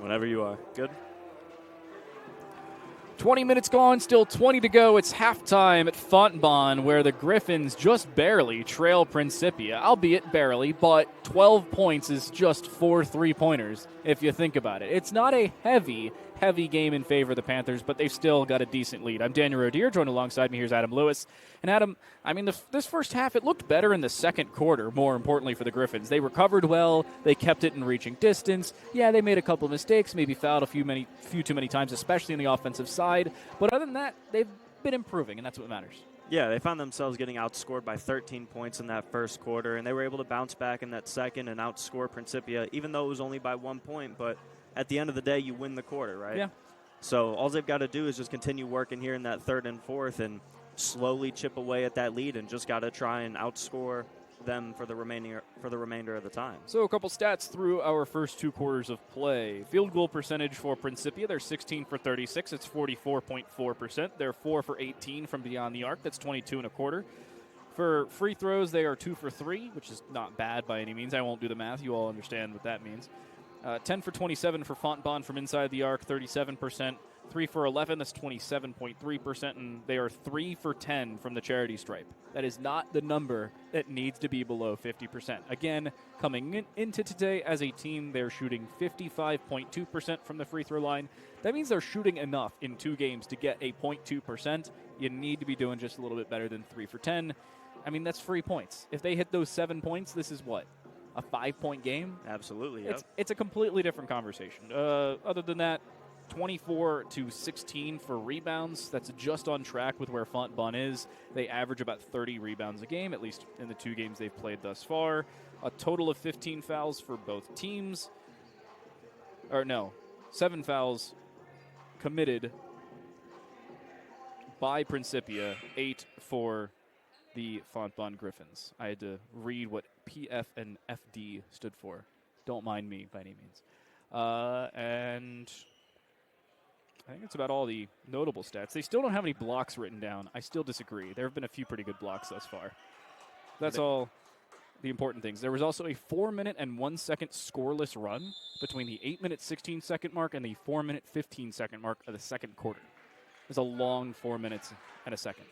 Whenever you are. Good. 20 minutes gone, still 20 to go. It's halftime at Fontbonne, where the Griffins just barely trail Principia, albeit barely, but 12 points is just 4 3-pointers, if you think about it. It's not a heavy game in favor of the Panthers, but they've still got a decent lead. I'm Daniel Rodier, joined alongside me. Here's Adam Lewis. And Adam, I mean, this first half, it looked better in the second quarter, more importantly for the Griffins. They recovered well. They kept it in reaching distance. Yeah, they made a couple of mistakes, maybe fouled a few too many times, especially in the offensive side. But other than that, they've been improving, and that's what matters. Yeah, they found themselves getting outscored by 13 points in that first quarter, and they were able to bounce back in that second and outscore Principia, even though it was only by 1 point. But at the end of the day, you win the quarter, right? Yeah. So all they've got to do is just continue working here in that third and fourth and slowly chip away at that lead, and just got to try and outscore them for the remainder of the time. So a couple stats through our first 2 quarters of play. Field goal percentage for Principia, they're 16 for 36. It's 44.4%. They're 4 for 18 from beyond the arc. That's 22.25. For free throws, they are 2 for 3, which is not bad by any means. I won't do the math. You all understand what that means. 10 for 27 for Fontbonne from inside the arc, 37%. 3 for 11, that's 27.3%, and they are 3 for 10 from the charity stripe. That is not the number that needs to be below 50%. Again, coming into today as a team, they're shooting 55.2% from the free throw line. That means they're shooting enough in 2 games to get a 0.2%. You need to be doing just a little bit better than 3 for 10. I mean, that's free points. If they hit those 7 points, this is what? A 5-point game? Absolutely, yep. It's a completely different conversation. Other than that, 24 to 16 for rebounds. That's just on track with where Fontbonne is. They average about 30 rebounds a game, at least in the 2 games they've played thus far. A total of 15 fouls for both teams. 7 fouls committed by Principia, 8 for the Fontbonne Griffins. I had to read what PF and FD stood for. Don't mind me by any means. And I think that's about all the notable stats. They still don't have any blocks written down. I still disagree. There have been a few pretty good blocks thus far. That's all the important things. There was also a 4-minute and 1 second scoreless run between the 8-minute 16-second mark and the 4-minute 15-second mark of the second quarter. It was a long 4 minutes and a second.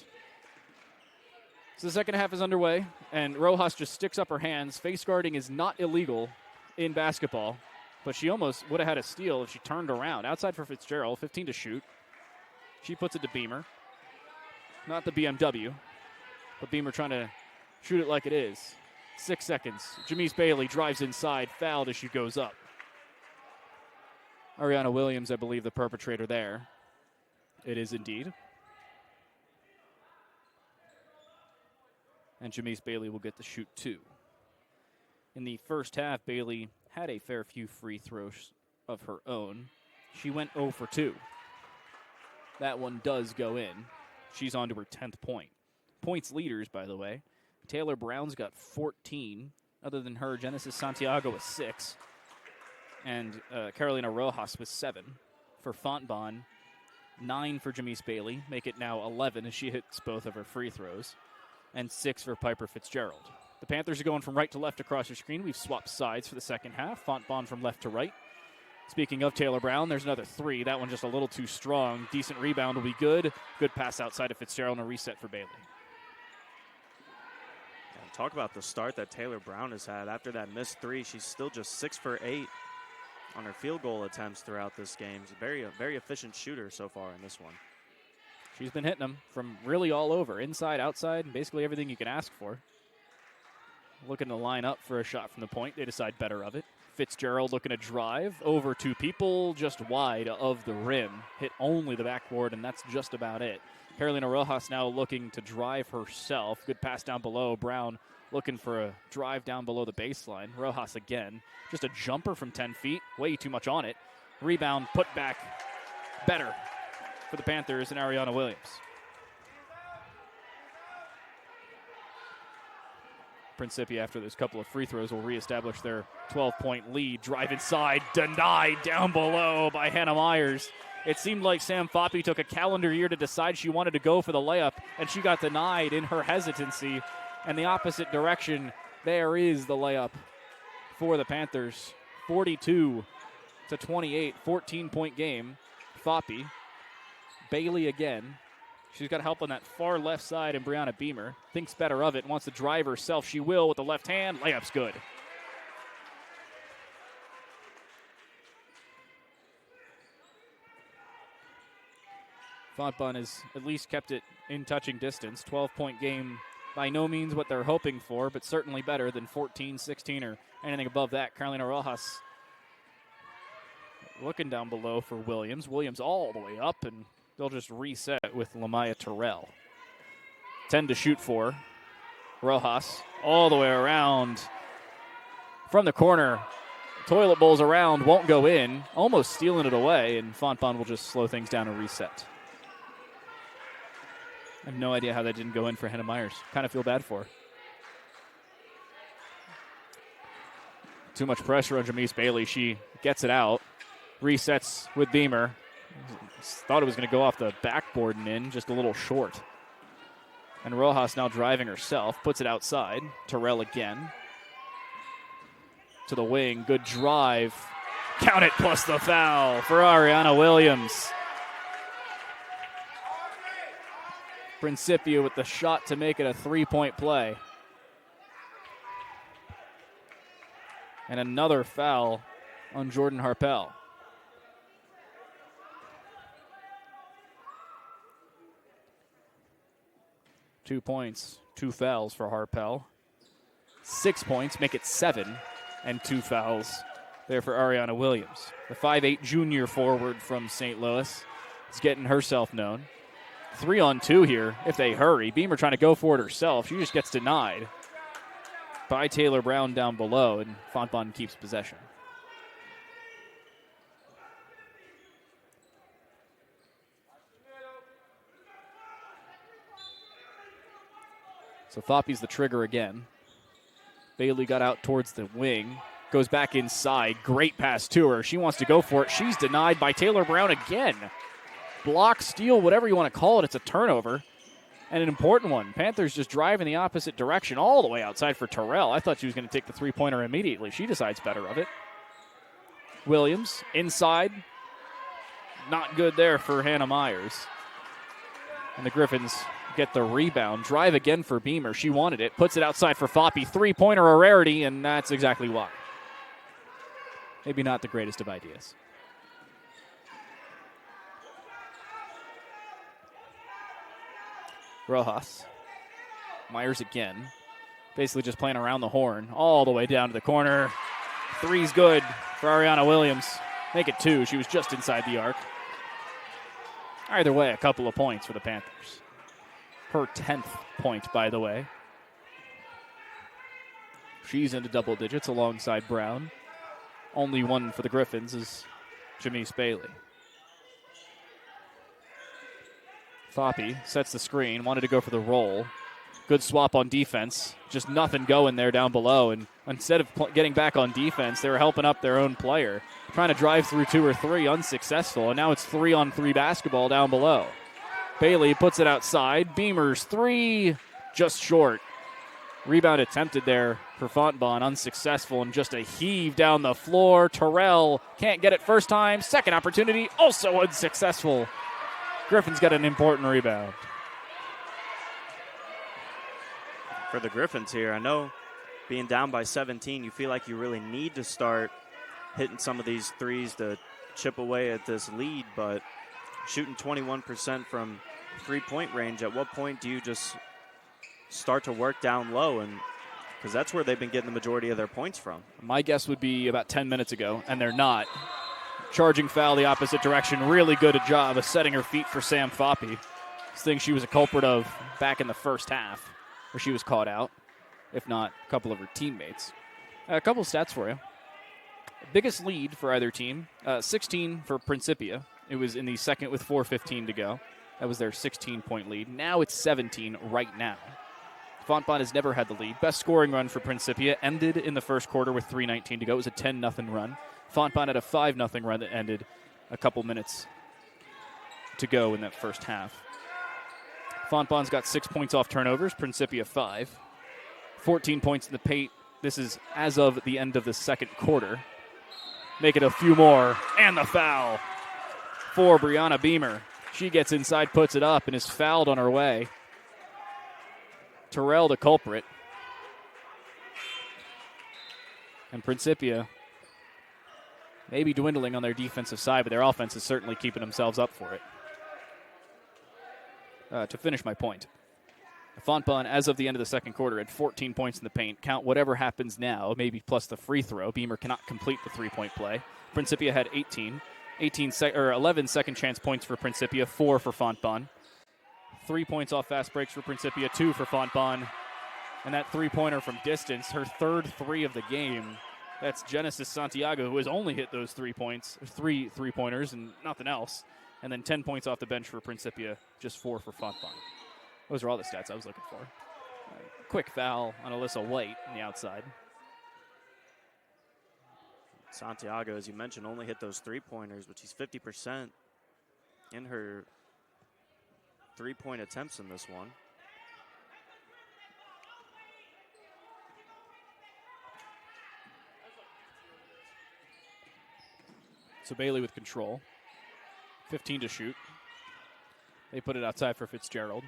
So the second half is underway, and Rojas just sticks up her hands. Face guarding is not illegal in basketball, but she almost would have had a steal if she turned around. Outside for Fitzgerald, 15 to shoot. She puts it to Beamer. Not the BMW, but Beamer trying to shoot it like it is. 6 seconds. Jamise Bailey drives inside, fouled as she goes up. Ariana Williams, I believe, the perpetrator there. It is indeed. And Jamise Bailey will get to shoot 2. In the first half, Bailey had a fair few free throws of her own. She went 0 for 2. That one does go in. She's on to her 10th point. Points leaders, by the way. Taylor Brown's got 14. Other than her, Genesis Santiago with 6. And Carolina Rojas with 7. For Fontbonne, 9 for Jamise Bailey. Make it now 11 as she hits both of her free throws. And 6 for Piper Fitzgerald. The Panthers are going from right to left across your screen. We've swapped sides for the second half. Fontbonne from left to right. Speaking of Taylor Brown, there's another 3. That one just a little too strong. Decent rebound will be good. Good pass outside of Fitzgerald and a reset for Bailey. Yeah, talk about the start that Taylor Brown has had. After that missed 3, she's still just 6 for 8 on her field goal attempts throughout this game. She's a very efficient shooter so far in this one. She's been hitting them from really all over, inside, outside, and basically everything you can ask for. Looking to line up for a shot from the point. They decide better of it. Fitzgerald looking to drive over 2 people, just wide of the rim. Hit only the backboard, and that's just about it. Carolina Rojas now looking to drive herself. Good pass down below. Brown looking for a drive down below the baseline. Rojas again. Just a jumper from 10 feet. Way too much on it. Rebound, put back. Better for the Panthers and Ariana Williams. Principia, after those couple of free throws, will reestablish their 12-point lead. Drive inside, denied down below by Hannah Myers. It seemed like Sam Foppe took a calendar year to decide she wanted to go for the layup, and she got denied in her hesitancy. And the opposite direction, there is the layup for the Panthers. 42 to 28, 14-point game. Foppe. Bailey again. She's got help on that far left side, and Brianna Beamer thinks better of it, wants to drive herself. She will with the left hand. Layup's good. Fontbonne has at least kept it in touching distance. 12-point game, by no means what they're hoping for, but certainly better than 14, 16, or anything above that. Carolina Rojas looking down below for Williams. Williams all the way up, and they'll just reset with Lamaya Terrell. 10 to shoot for. Rojas all the way around from the corner. Toilet bowls around, won't go in. Almost stealing it away, and Fontbonne will just slow things down and reset. I have no idea how that didn't go in for Hannah Myers. Kind of feel bad for her. Too much pressure on Jamise Bailey. She gets it out. Resets with Beamer. Thought it was going to go off the backboard and in, just a little short. And Rojas now driving herself, puts it outside. Terrell again. To the wing, good drive. Count it plus the foul for Ariana Williams. Principia with the shot to make it a 3-point play. And another foul on Jordan Harpel. Two points, two fouls for Harpel. 6 points, make it 7, and 2 fouls there for Ariana Williams. The 5'8" junior forward from St. Louis is getting herself known. 3-on-2 here if they hurry. Beamer trying to go for it herself. She just gets denied by Taylor Brown down below, and Fontbonne keeps possession. So Foppe's the trigger again. Bailey got out towards the wing. Goes back inside. Great pass to her. She wants to go for it. She's denied by Taylor Brown again. Block, steal, whatever you want to call it. It's a turnover. And an important one. Panthers just drive in the opposite direction all the way outside for Terrell. I thought she was going to take the three-pointer immediately. She decides better of it. Williams inside. Not good there for Hannah Myers. And the Griffins get the rebound. Drive again for Beamer. She wanted it. Puts it outside for Foppe. Three-pointer a rarity, and that's exactly why. Maybe not the greatest of ideas. Rojas. Myers again. Basically just playing around the horn. All the way down to the corner. Three's good for Ariana Williams. Make it 2. She was just inside the arc. Either way, a couple of points for the Panthers. Her 10th point, by the way. She's into double digits alongside Brown. Only one for the Griffins is Jamise Bailey. Foppe sets the screen, wanted to go for the roll. Good swap on defense. Just nothing going there down below. And instead of getting back on defense, they were helping up their own player. Trying to drive through 2 or 3, unsuccessful. And now it's 3-on-3 basketball down below. Bailey puts it outside. Beamer's 3, just short. Rebound attempted there for Fontbonne, unsuccessful, and just a heave down the floor. Terrell can't get it first time. Second opportunity, also unsuccessful. Griffin's got an important rebound. For the Griffins here, I know being down by 17, you feel like you really need to start hitting some of these threes to chip away at this lead, but shooting 21% from three-point range, at what point do you just start to work down low? And because that's where they've been getting the majority of their points from. My guess would be about 10 minutes ago, and they're not. Charging foul the opposite direction. Really good a job of setting her feet for Sam Foppe. This thing she was a culprit of back in the first half, where she was caught out, if not a couple of her teammates. A couple of stats for you. Biggest lead for either team, 16 for Principia. It was in the second with 4:15 to go. That was their 16-point lead. Now it's 17 right now. Fontbonne has never had the lead. Best scoring run for Principia ended in the first quarter with 3:19 to go. It was a 10-0 run. Fontbonne had a 5-0 run that ended a couple minutes to go in that first half. Fontbonne's got 6 points off turnovers. Principia 5. 14 points in the paint. This is as of the end of the second quarter. make it a few more. And the foul for Brianna Beamer. She gets inside, puts it up, and is fouled on her way. Terrell the culprit. And Principia maybe dwindling on their defensive side, but their offense is certainly keeping themselves up for it. To finish my point, Fontbonne, as of the end of the second quarter, had 14 points in the paint. Count whatever happens now, maybe plus the free throw. Beamer cannot complete the three-point play. Principia had 11 second-chance points for Principia, 4 for Fontbonne. 3 points off fast breaks for Principia, 2 for Fontbonne. And that three-pointer from distance, her third three of the game. That's Genesis Santiago, who has only hit those 3 points, three three-pointers and nothing else. And then 10 points off the bench for Principia, just 4 for Fontbonne. Those are all the stats I was looking for. Quick foul on Alyssa White on the outside. Santiago, as you mentioned, only hit those three-pointers, but she's 50% in her three-point attempts in this one. So Bailey with control. 15 to shoot. They put it outside for Fitzgerald.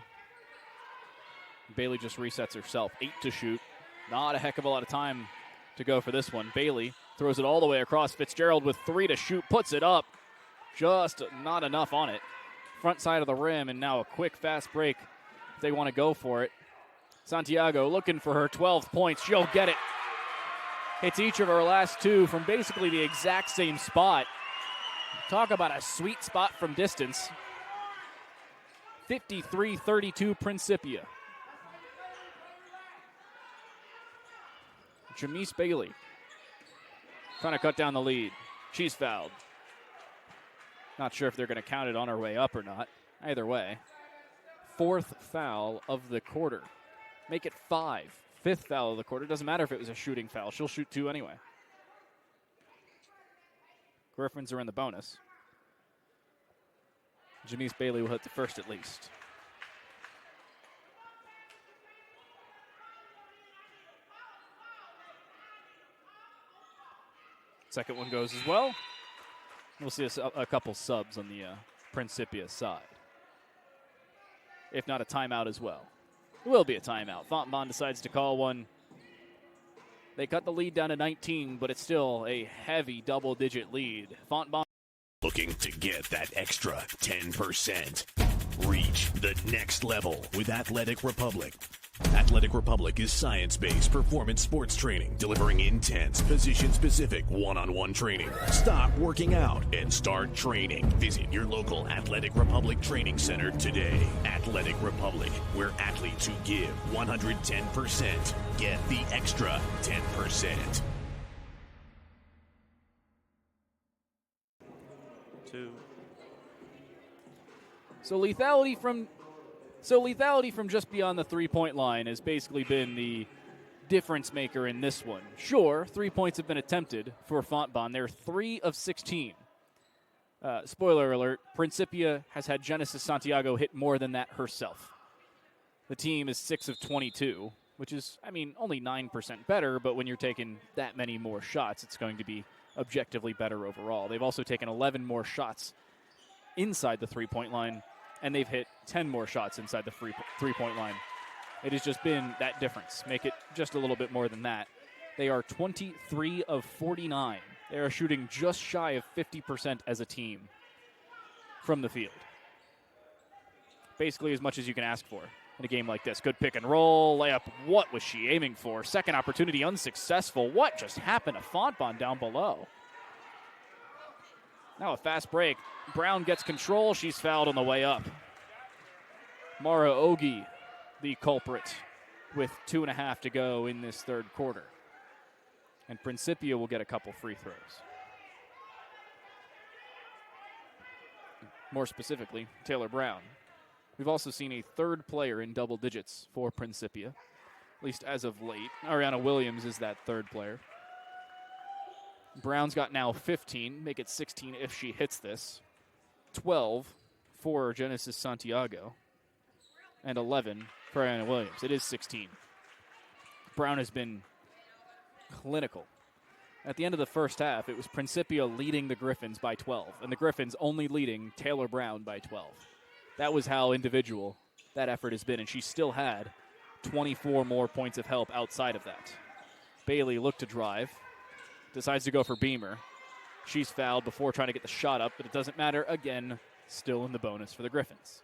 Bailey just resets herself. 8 to shoot. Not a heck of a lot of time to go for this one. Bailey throws it all the way across. Fitzgerald with 3 to shoot. Puts it up. Just not enough on it. Front side of the rim, and now a quick fast break if they want to go for it. Santiago looking for her 12th points. She'll get it. Hits each of her last 2 from basically the exact same spot. Talk about a sweet spot from distance. 53-32 Principia. Jamise Bailey trying to cut down the lead. She's fouled. Not sure if they're going to count it on her way up or not. Either way. 4th foul of the quarter. Make it 5. 5th foul of the quarter. Doesn't matter if it was a shooting foul. She'll shoot 2 anyway. Griffins are in the bonus. Jamise Bailey will hit the first at least. Second one goes as well. We'll see a couple subs on the Principia side. If not a timeout as well. It will be a timeout. Fontbonne decides to call one. They cut the lead down to 19, but it's still a heavy double-digit lead. Fontbonne Looking to get that extra 10%. Reach the next level with Athletic Republic. Athletic Republic is science-based performance sports training, delivering intense, position-specific one-on-one training. Stop working out and start training. Visit your local Athletic Republic training center today. Athletic Republic, where athletes who give 110% get the extra 10%. 2. So lethality from just beyond the three-point line has basically been the difference maker in this one. Sure, 3 points have been attempted for Fontbonne. They're 3 of 16. Spoiler alert, Principia has had Genesis Santiago hit more than that herself. The team is 6 of 22, which is, only 9% better, but when you're taking that many more shots, it's going to be objectively better overall. They've also taken 11 more shots inside the three-point line, and they've hit 10 more shots inside the three-point line. It has just been that difference. Make it just a little bit more than that. They are 23 of 49. They are shooting just shy of 50% as a team from the field. Basically as much as you can ask for in a game like this. Good pick and roll, layup. What was she aiming for? Second opportunity unsuccessful. What just happened to Fontbonne down below? Now a fast break. Brown gets control. She's fouled on the way up. Mara Ogi, the culprit, with 2.5 to go in this third quarter. And Principia will get a couple free throws. More specifically, Taylor Brown. We've also seen a third player in double digits for Principia, at least as of late. Ariana Williams is that third player. Brown's got now 15, make it 16 if she hits this. 12 for Genesis Santiago, and 11 for Ariana Williams. It is 16. Brown has been clinical At the end of the first half, it was Principia leading the Griffins by 12, and the Griffins only leading Taylor Brown by 12. That was how individual that effort has been, and she still had 24 more points of help outside of that. Bailey looked to drive, decides to go for Beamer. She's fouled before trying to get the shot up, but it doesn't matter. Again, still in the bonus for the Griffins.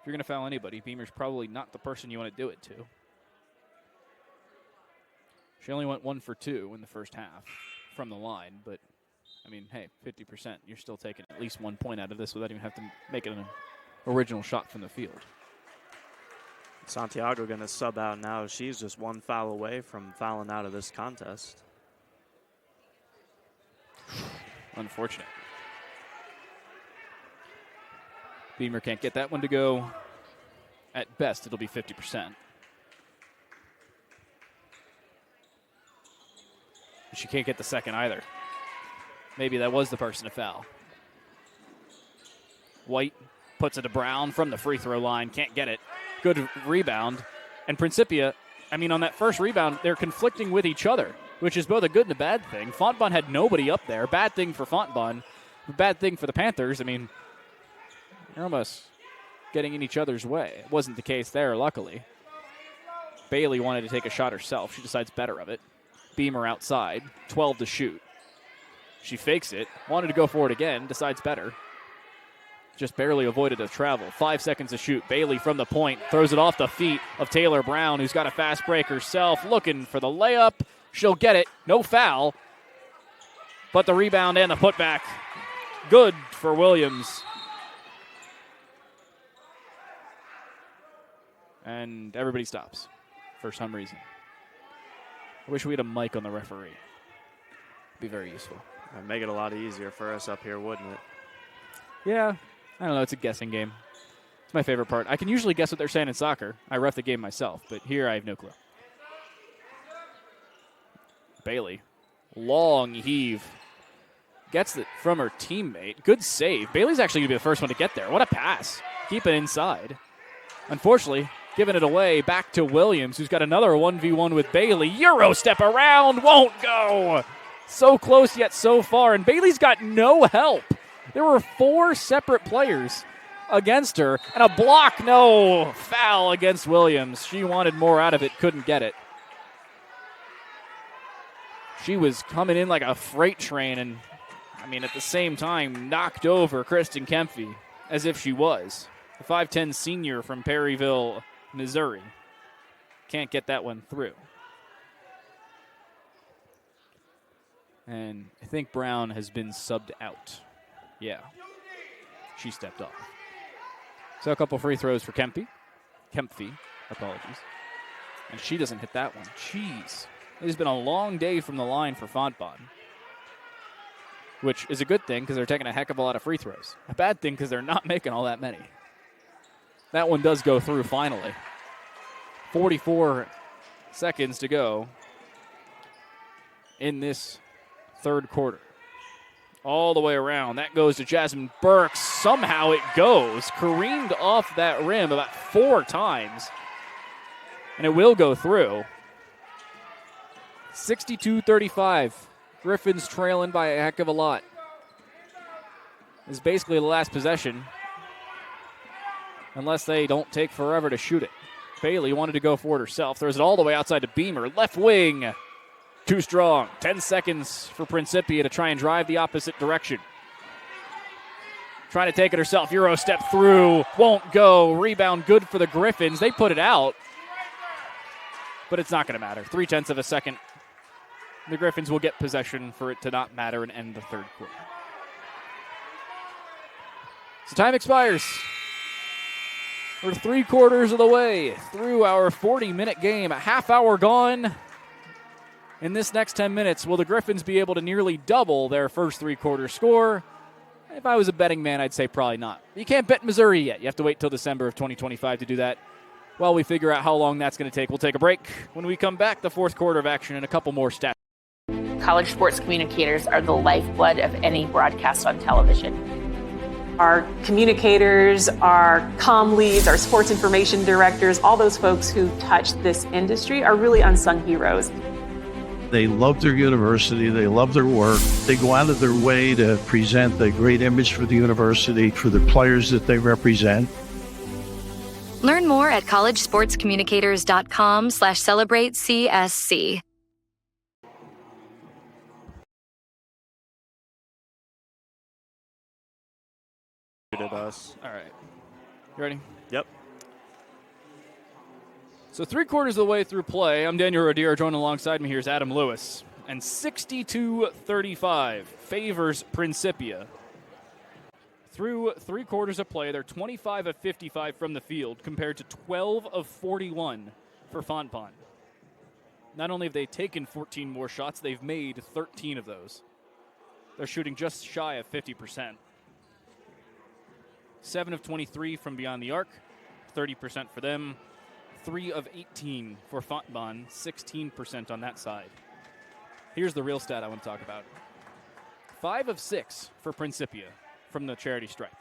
If you're going to foul anybody, Beamer's probably not the person you want to do it to. She only went 1 for 2 in the first half from the line, but, I mean, hey, 50%. You're still taking at least 1 point out of this without even having to make it an original shot from the field. Santiago going to sub out now. She's just 1 foul away from fouling out of this contest. Unfortunate. Beamer can't get that one to go. At best, it'll be 50%. She can't get the second either. Maybe that was the person to foul. White puts it to Brown from the free throw line. Can't get it. Good rebound. And Principia, I mean, on that first rebound, they're conflicting with each other, which is both a good and a bad thing. Fontbonne had nobody up there. Bad thing for Fontbonne. Bad thing for the Panthers. I mean, they're almost getting in each other's way. It wasn't the case there, luckily. Bailey wanted to take a shot herself. She decides better of it. Beamer outside, 12 to shoot. She fakes it, wanted to go for it again, decides better. Just barely avoided a travel. 5 seconds to shoot. Bailey from the point, throws it off the feet of Taylor Brown, who's got a fast break herself, looking for the layup. She'll get it, no foul. But the rebound and the putback, good for Williams. And everybody stops for some reason. I wish we had a mic on the referee. It'd be very useful. That'd make it a lot easier for us up here, wouldn't it? Yeah. I don't know. It's a guessing game. It's my favorite part. I can usually guess what they're saying in soccer. I ref the game myself, but here I have no clue. Bailey, long heave. Gets it from her teammate. Good save. Bailey's actually going to be the first one to get there. What a pass. Keep it inside. Unfortunately, giving it away back to Williams, who's got another 1v1 with Bailey. Euro step around, won't go. So close yet so far, and Bailey's got no help. There were 4 separate players against her, and a block, no, foul against Williams. She wanted more out of it, couldn't get it. She was coming in like a freight train, and, I mean, at the same time, knocked over Kristen Kempfe, as if she was. The 5'10 senior from Perryville, Missouri. Can't get that one through. And I think Brown has been subbed out. Yeah. She stepped off. So a couple free throws for Kempfe, apologies. And she doesn't hit that one. Jeez. It has been a long day from the line for Fontbonne, which is a good thing because they're taking a heck of a lot of free throws. A bad thing because they're not making all that many. That one does go through finally. 44 seconds to go in this third quarter. All the way around. That goes to Jasmine Burks. Somehow it goes. Careened off that rim about 4 times. And it will go through. 62-35. Griffins trailing by a heck of a lot. This is basically the last possession. Unless they don't take forever to shoot it. Bailey wanted to go for it herself. Throws it all the way outside to Beamer. Left wing. Too strong. 10 seconds for Principia to try and drive the opposite direction. Trying to take it herself. Euro step through. Won't go. Rebound good for the Griffins. They put it out. But it's not going to matter. 0.3 of a second. The Griffins will get possession for it to not matter and end the third quarter. So time expires. We're 3/4 of the way through our 40-minute game. A half hour gone. In this next 10 minutes, will the Griffins be able to nearly double their first 3/4 score? If I was a betting man, I'd say probably not. You can't bet Missouri yet. You have to wait till December of 2025 to do that. While we figure out how long that's going to take, we'll take a break. When we come back, the fourth quarter of action and a couple more stats. College sports communicators are the lifeblood of any broadcast on television. Our communicators, our comm leads, our sports information directors, all those folks who touch this industry are really unsung heroes. They love their university. They love their work. They go out of their way to present the great image for the university, for the players that they represent. Learn more at collegesportscommunicators.com/celebratecsc. Us. All right. You ready? Yep. So 3/4 of the way through play, I'm Daniel Roedier. Joined alongside me here is Adam Lewis. And 62-35 favors Principia. Through 3/4 of play, they're 25 of 55 from the field compared to 12 of 41 for Fontbonne. Not only have they taken 14 more shots, they've made 13 of those. They're shooting just shy of 50%. 7 of 23 from beyond the arc, 30% for them. 3 of 18 for Fontbonne, 16% on that side. Here's the real stat I want to talk about. 5 of 6 for Principia from the charity stripe.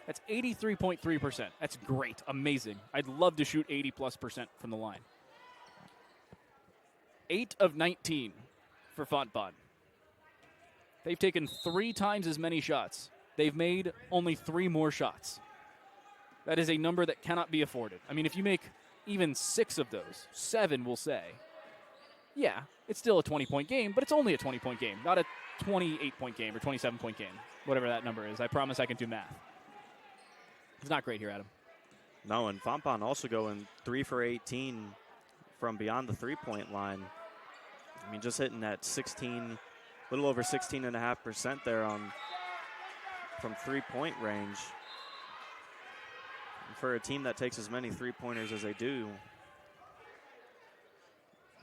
That's 83.3%. That's great, amazing. I'd love to shoot 80+% from the line. 8 of 19 for Fontbonne. They've taken 3 times as many shots. They've made only 3 more shots. That is a number that cannot be afforded. I mean, if you make even 6 of those, 7 we'll say, yeah, it's still a 20-point game, but it's only a 20-point game, not a 28-point game or 27-point game, whatever that number is. I promise I can do math. It's not great here, Adam. No, and Fontbonne also going 3 for 18 from beyond the 3-point line. I mean, just hitting that 16, a little over 16.5% there from 3-point range. And for a team that takes as many 3-pointers as they do,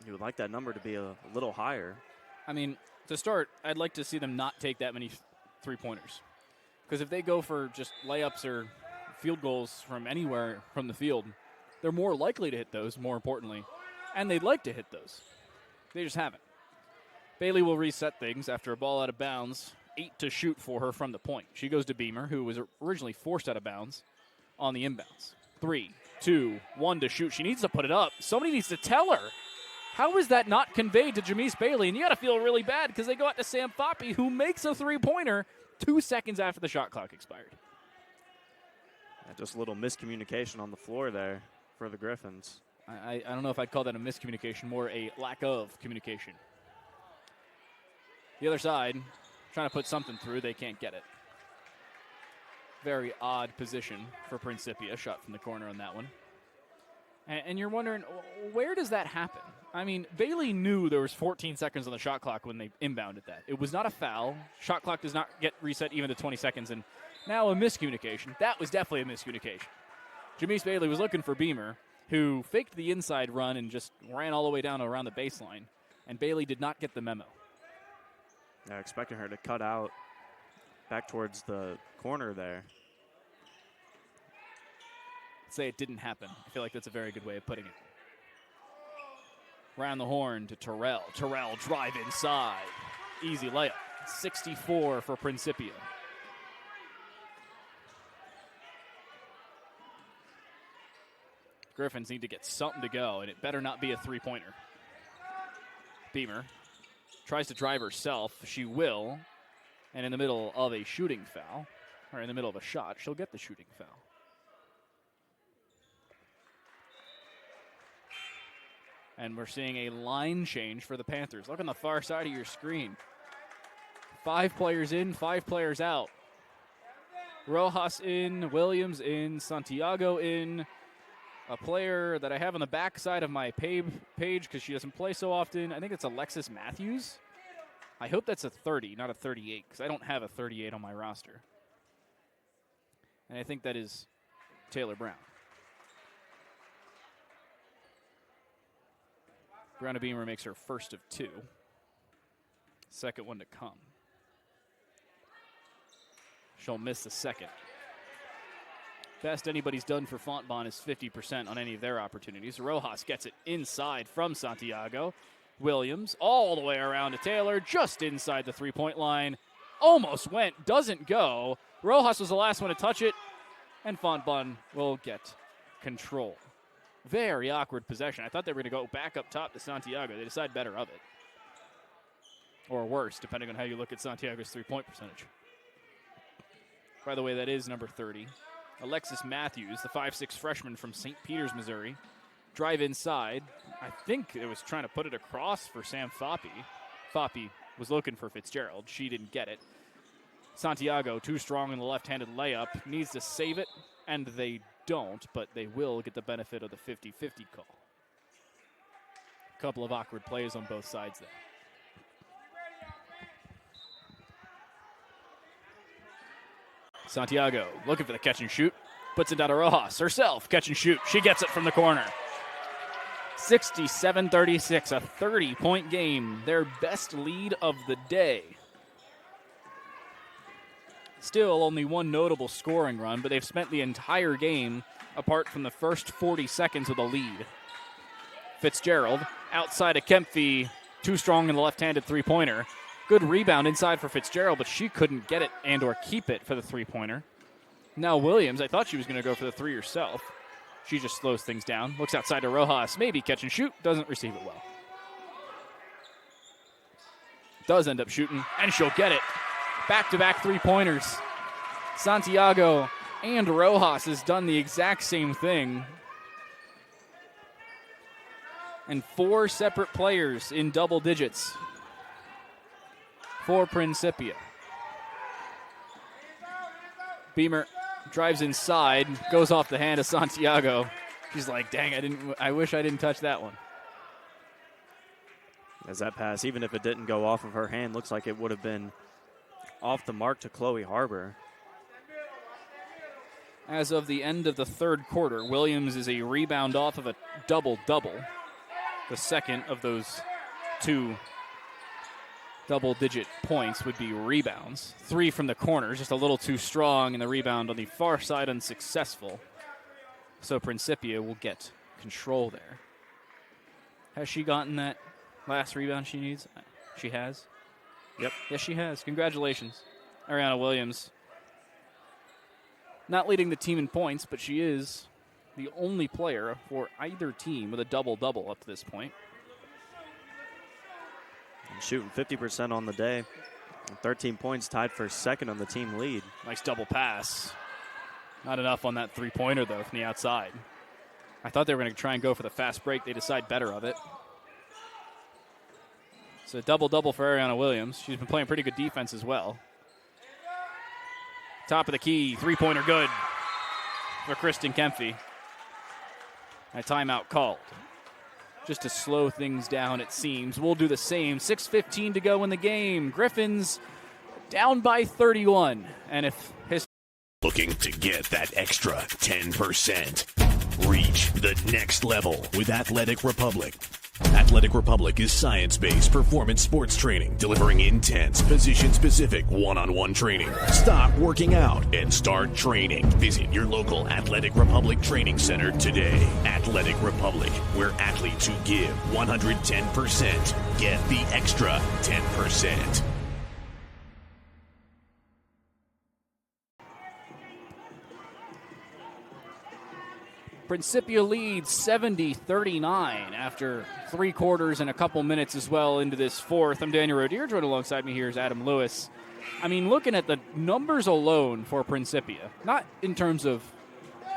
you would like that number to be a little higher. I mean, to start, I'd like to see them not take that many 3-pointers. Because if they go for just layups or field goals from anywhere from the field, they're more likely to hit those, more importantly. And they'd like to hit those. They just haven't. Bailey will reset things after a ball out of bounds. 8 to shoot for her from the point. She goes to Beamer, who was originally forced out of bounds on the inbounds. 3, 2, 1 to shoot. She needs to put it up. Somebody needs to tell her. How is that not conveyed to Jamise Bailey? And you got to feel really bad because they go out to Sam Foppe, who makes a 3-pointer 2 seconds after the shot clock expired. Yeah, just a little miscommunication on the floor there for the Griffins. I don't know if I'd call that a miscommunication, more a lack of communication. The other side, trying to put something through, they can't get it. Very odd position for Principia, shot from the corner on that one. And you're wondering, where does that happen? I mean, Bailey knew there was 14 seconds on the shot clock when they inbounded that. It was not a foul. Shot clock does not get reset even to 20 seconds. And now a miscommunication. That was definitely a miscommunication. Jamise Bailey was looking for Beamer, who faked the inside run and just ran all the way down around the baseline. And Bailey did not get the memo. Yeah, expecting her to cut out back towards the corner there. Say it didn't happen. I feel like that's a very good way of putting it. Round the horn to Terrell. Terrell drive inside. Easy layup. 64 for Principia. Griffins need to get something to go, and it better not be a 3-pointer. Beamer tries to drive herself. She will. And in the middle of a shooting foul, or in the middle of a shot, she'll get the shooting foul. And we're seeing a line change for the Panthers. Look on the far side of your screen. 5 players in, 5 players out. Rojas in, Williams in, Santiago in. A player that I have on the back side of my page because she doesn't play so often. I think it's Alexis Matthews. I hope that's a 30, not a 38, because I don't have a 38 on my roster. And I think that is Taylor Brown. Brianna Beamer makes her first of 2. Second one to come. She'll miss the second. Best anybody's done for Fontbonne is 50% on any of their opportunities. Rojas gets it inside from Santiago. Williams all the way around to Taylor, just inside the 3-point line. Almost went, doesn't go. Rojas was the last one to touch it, and Fontbonne will get control. Very awkward possession. I thought they were going to go back up top to Santiago. They decide better of it. Or worse, depending on how you look at Santiago's three-point percentage. By the way, that is number 30. Alexis Matthews, the 5'6 freshman from St. Peters, Missouri. Drive inside. I think it was trying to put it across for Sam Foppe. Foppe was looking for Fitzgerald. She didn't get it. Santiago, too strong in the left-handed layup, needs to save it, and they don't, but they will get the benefit of the 50-50 call. A couple of awkward plays on both sides there. Santiago looking for the catch and shoot. Puts it down to Rojas herself. Catch and shoot. She gets it from the corner. 67-36, a 30-point game. Their best lead of the day. Still only one notable scoring run, but they've spent the entire game apart from the first 40 seconds of the lead. Fitzgerald outside of Kempfy, too strong in the left-handed three-pointer. Good rebound inside for Fitzgerald, but she couldn't get it and or keep it for the three-pointer. Now Williams, I thought she was going to go for the three herself. She just slows things down. Looks outside to Rojas, maybe catch and shoot. Doesn't receive it well. Does end up shooting, and she'll get it. Back-to-back three-pointers. Santiago and Rojas has done the exact same thing. And 4 separate players in double digits for Principia. Beamer drives inside, goes off the hand of Santiago. She's like, dang, I wish I didn't touch that one. As that pass, even if it didn't go off of her hand, looks like it would have been off the mark to Chloe Harbor. As of the end of the third quarter, Williams is a rebound off of a double-double. The second of those 2 double-digit points would be rebounds. 3 from the corners, just a little too strong, and the rebound on the far side unsuccessful. So Principia will get control there. Has she gotten that last rebound she needs? She has. Yep. Yes, she has. Congratulations, Ariana Williams. Not leading the team in points, but she is the only player for either team with a double-double up to this point. And shooting 50% on the day. And 13 points, tied for second on the team lead. Nice double pass. Not enough on that three-pointer, though, from the outside. I thought they were going to try and go for the fast break. They decide better of it. So double-double for Ariana Williams. She's been playing pretty good defense as well. Top of the key, three-pointer good for Kristen Kempfy. A timeout called. Just to slow things down, it seems. We'll do the same. 6:15 to go in the game. Griffins down by 31. And if his Looking to get that extra 10%. Reach the next level with Athletic Republic. Athletic Republic is science-based performance sports training, delivering intense, position-specific one-on-one training. Stop working out and start training. Visit your local Athletic Republic training center today. Athletic Republic, where athletes who give 110% get the extra 10%. Principia leads 70-39 after 3 quarters and a couple minutes as well into this fourth. I'm Daniel Rodier. Joined alongside me here is Adam Lewis. I mean, looking at the numbers alone for Principia, not in terms of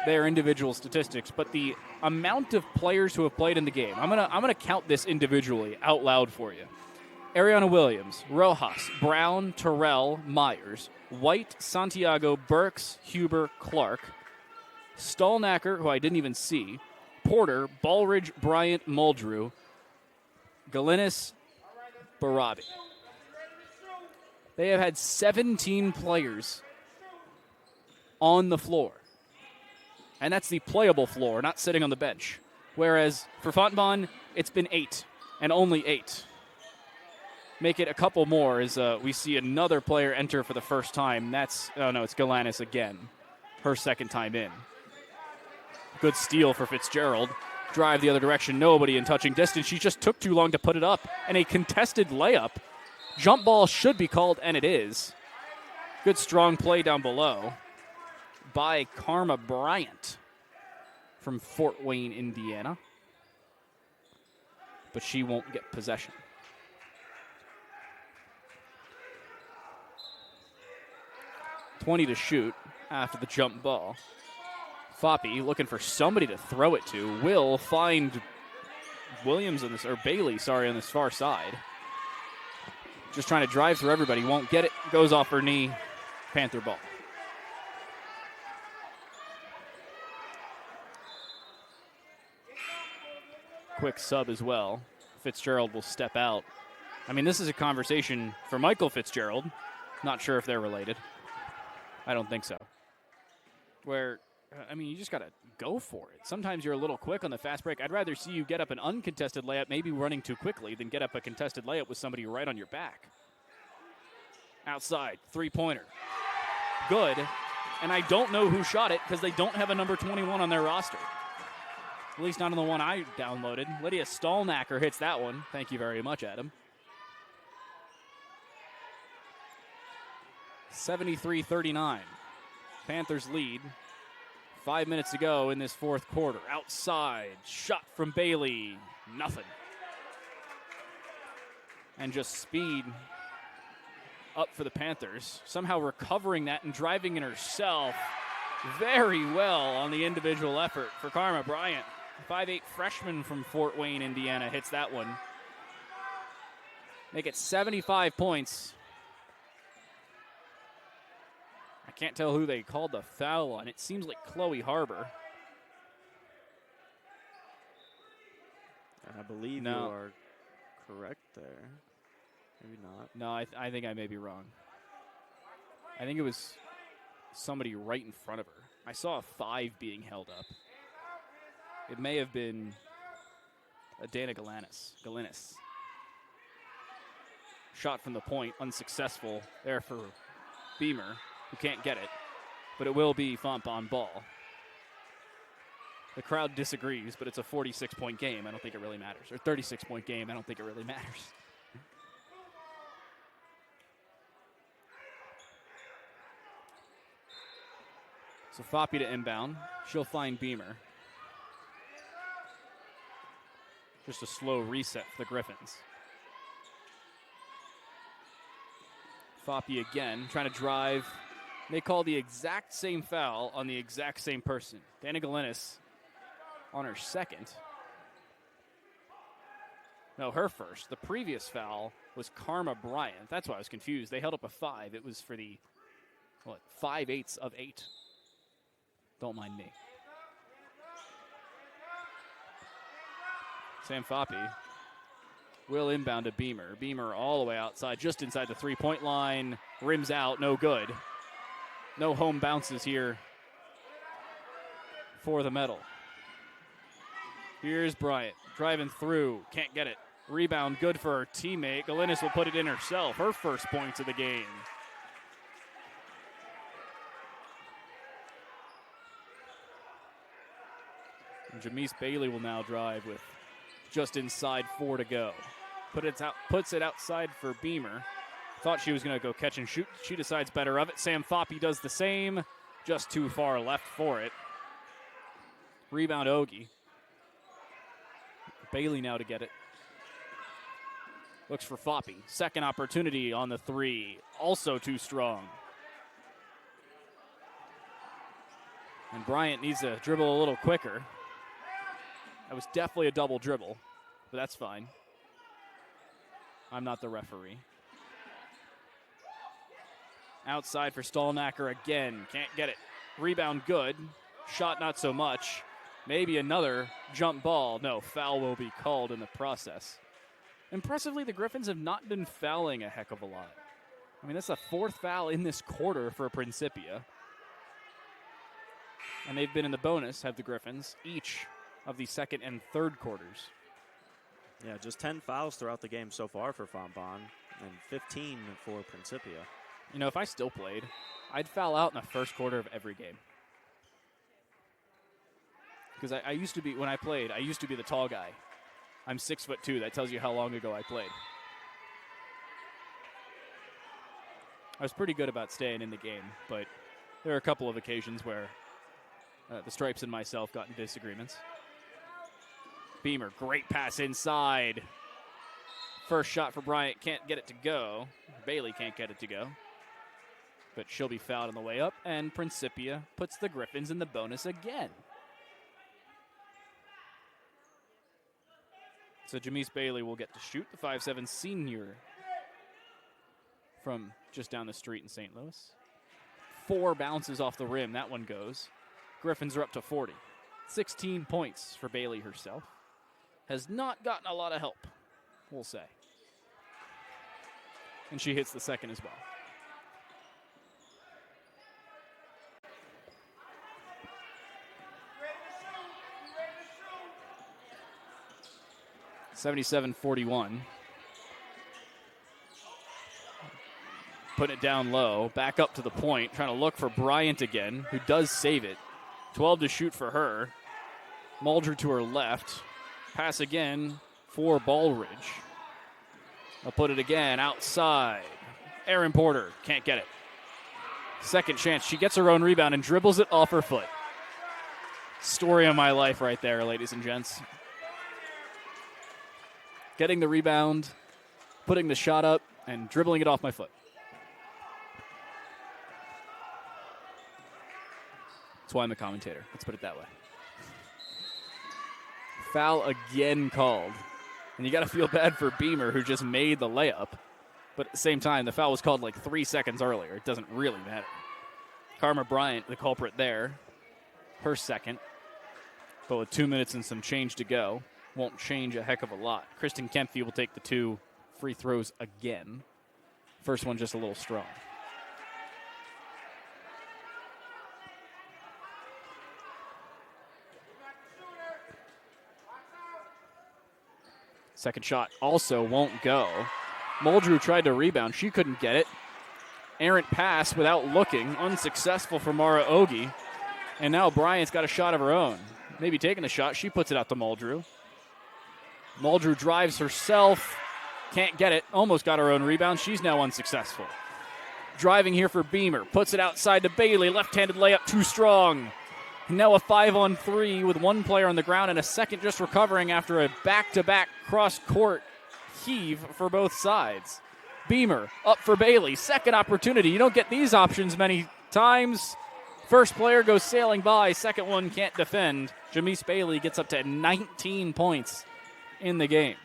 their individual statistics, but the amount of players who have played in the game. I'm gonna count this individually out loud for you. Ariana Williams, Rojas, Brown, Terrell, Myers, White, Santiago, Burks, Huber, Clark, Stallnacker, who I didn't even see, Porter, Ballridge, Bryant, Muldrew, Galinis, Barabi. They have had 17 players on the floor. And that's the playable floor, not sitting on the bench. Whereas for Fontbonne, it's been 8, and only 8. Make it a couple more as we see another player enter for the first time. It's Galinis again, her second time in. Good steal for Fitzgerald. Drive the other direction, nobody in touching distance. She just took too long to put it up. And a contested layup. Jump ball should be called, and it is. Good strong play down below by Karma Bryant from Fort Wayne, Indiana. But she won't get possession. .20 to shoot after the jump ball. Foppe looking for somebody to throw it to. Will find Williams on this, or Bailey, sorry, on this far side. Just trying to drive through everybody. Won't get it. Goes off her knee. Panther ball. Quick sub as well. Fitzgerald will step out. I mean, this is a conversation for Michael Fitzgerald. Not sure if they're related. I don't think so. Where, I mean, you just got to go for it. Sometimes you're a little quick on the fast break. I'd rather see you get up an uncontested layup, maybe running too quickly, than get up a contested layup with somebody right on your back. Outside, three-pointer. Good. And I don't know who shot it because they don't have a number 21 on their roster. At least not on the one I downloaded. Lydia Stallnacker hits that one. Thank you very much, Adam. 73-39. Panthers lead. 5 minutes to go in this fourth quarter. Outside, shot from Bailey. Nothing. And just speed up for the Panthers. Somehow recovering that and driving in herself very well on the individual effort for Karma Bryant. 5'8" freshman from Fort Wayne, Indiana, hits that one. Make it 75 points. I can't tell who they called the foul on. It seems like Chloe Harbor. I believe you are correct there. Maybe not. No, I think I may be wrong. I think it was somebody right in front of her. I saw a 5 being held up. It may have been Dana Galinis. Shot from the point, unsuccessful there for Beamer, who can't get it. But it will be Fontbonne ball. The crowd disagrees, but it's a 46-point game. I don't think it really matters. Or 36-point game. I don't think it really matters. So Foppe to inbound. She'll find Beamer. Just a slow reset for the Griffins. Foppe again, trying to drive. They call the exact same foul on the exact same person. Dana Galinis on her second. No, her first. The previous foul was Karma Bryant. That's why I was confused. They held up a 5. It was for the, 5/8 of 8. Don't mind me. Sam Foppe will inbound to Beamer. Beamer all the way outside, just inside the three-point line. Rims out, no good. No home bounces here for the medal. Here's Bryant driving through, can't get it. Rebound good for her teammate. Galinis will put it in herself, her first points of the game. And Jamise Bailey will now drive with just inside 4 to go. Puts it outside for Beamer. Thought she was going to go catch and shoot. She decides better of it. Sam Foppe does the same. Just too far left for it. Rebound Ogie. Bailey now to get it. Looks for Foppe. Second opportunity on the 3. Also too strong. And Bryant needs to dribble a little quicker. That was definitely a double dribble, but that's fine. I'm not the referee. Outside for Stallnacker again. Can't get it. Rebound good. Shot not so much. Maybe another jump ball. No, foul will be called in the process. Impressively, the Griffins have not been fouling a heck of a lot. I mean, that's the 4th foul in this quarter for Principia. And they've been in the bonus, have the Griffins, each of the second and third quarters. Yeah, just 10 fouls throughout the game so far for Fontbonne and 15 for Principia. You know, if I still played, I'd foul out in the first quarter of every game. Because I used to be, when I played, I used to be the tall guy. I'm 6'2". That tells you how long ago I played. I was pretty good about staying in the game, but there are a couple of occasions where the Stripes and myself got in disagreements. Beamer, great pass inside. First shot for Bryant, can't get it to go. Bailey can't get it to go. But she'll be fouled on the way up, and Principia puts the Griffins in the bonus again. So Jamise Bailey will get to shoot, the 5'7" senior from just down the street in St. Louis. 4 bounces off the rim, that one goes. Griffins are up to 40. 16 points for Bailey herself. Has not gotten a lot of help, we'll say. And she hits the second as well. (77-41). Putting it down low, back up to the point, trying to look for Bryant again, who does save it. 12 to shoot for her. Muldrew to her left. Pass again for Baldridge. I'll put it again outside. Aaron Porter can't get it. Second chance. She gets her own rebound and dribbles it off her foot. Story of my life right there, ladies and gents. Getting the rebound, putting the shot up, and dribbling it off my foot. That's why I'm a commentator. Let's put it that way. Foul again called. And you got to feel bad for Beamer, who just made the layup. But at the same time, the foul was called like 3 seconds earlier. It doesn't really matter. Karma Bryant, the culprit there. Her second. But with 2 minutes and some change to go, won't change a heck of a lot. Kristen Kempfe will take the 2 free throws again. First one just a little strong. Second shot also won't go. Muldrew tried to rebound. She couldn't get it. Errant pass without looking. Unsuccessful for Mara Ogie. And now Bryant's got a shot of her own. Maybe taking the shot. She puts it out to Muldrew. Muldrew drives herself. Can't get it. Almost got her own rebound. She's now unsuccessful. Driving here for Beamer. Puts it outside to Bailey. Left-handed layup too strong. Now a 5-on-3 with one player on the ground and a second just recovering after a back-to-back cross-court heave for both sides. Beamer up for Bailey. Second opportunity. You don't get these options many times. First player goes sailing by. Second one can't defend. Jamise Bailey gets up to 19 points in the game.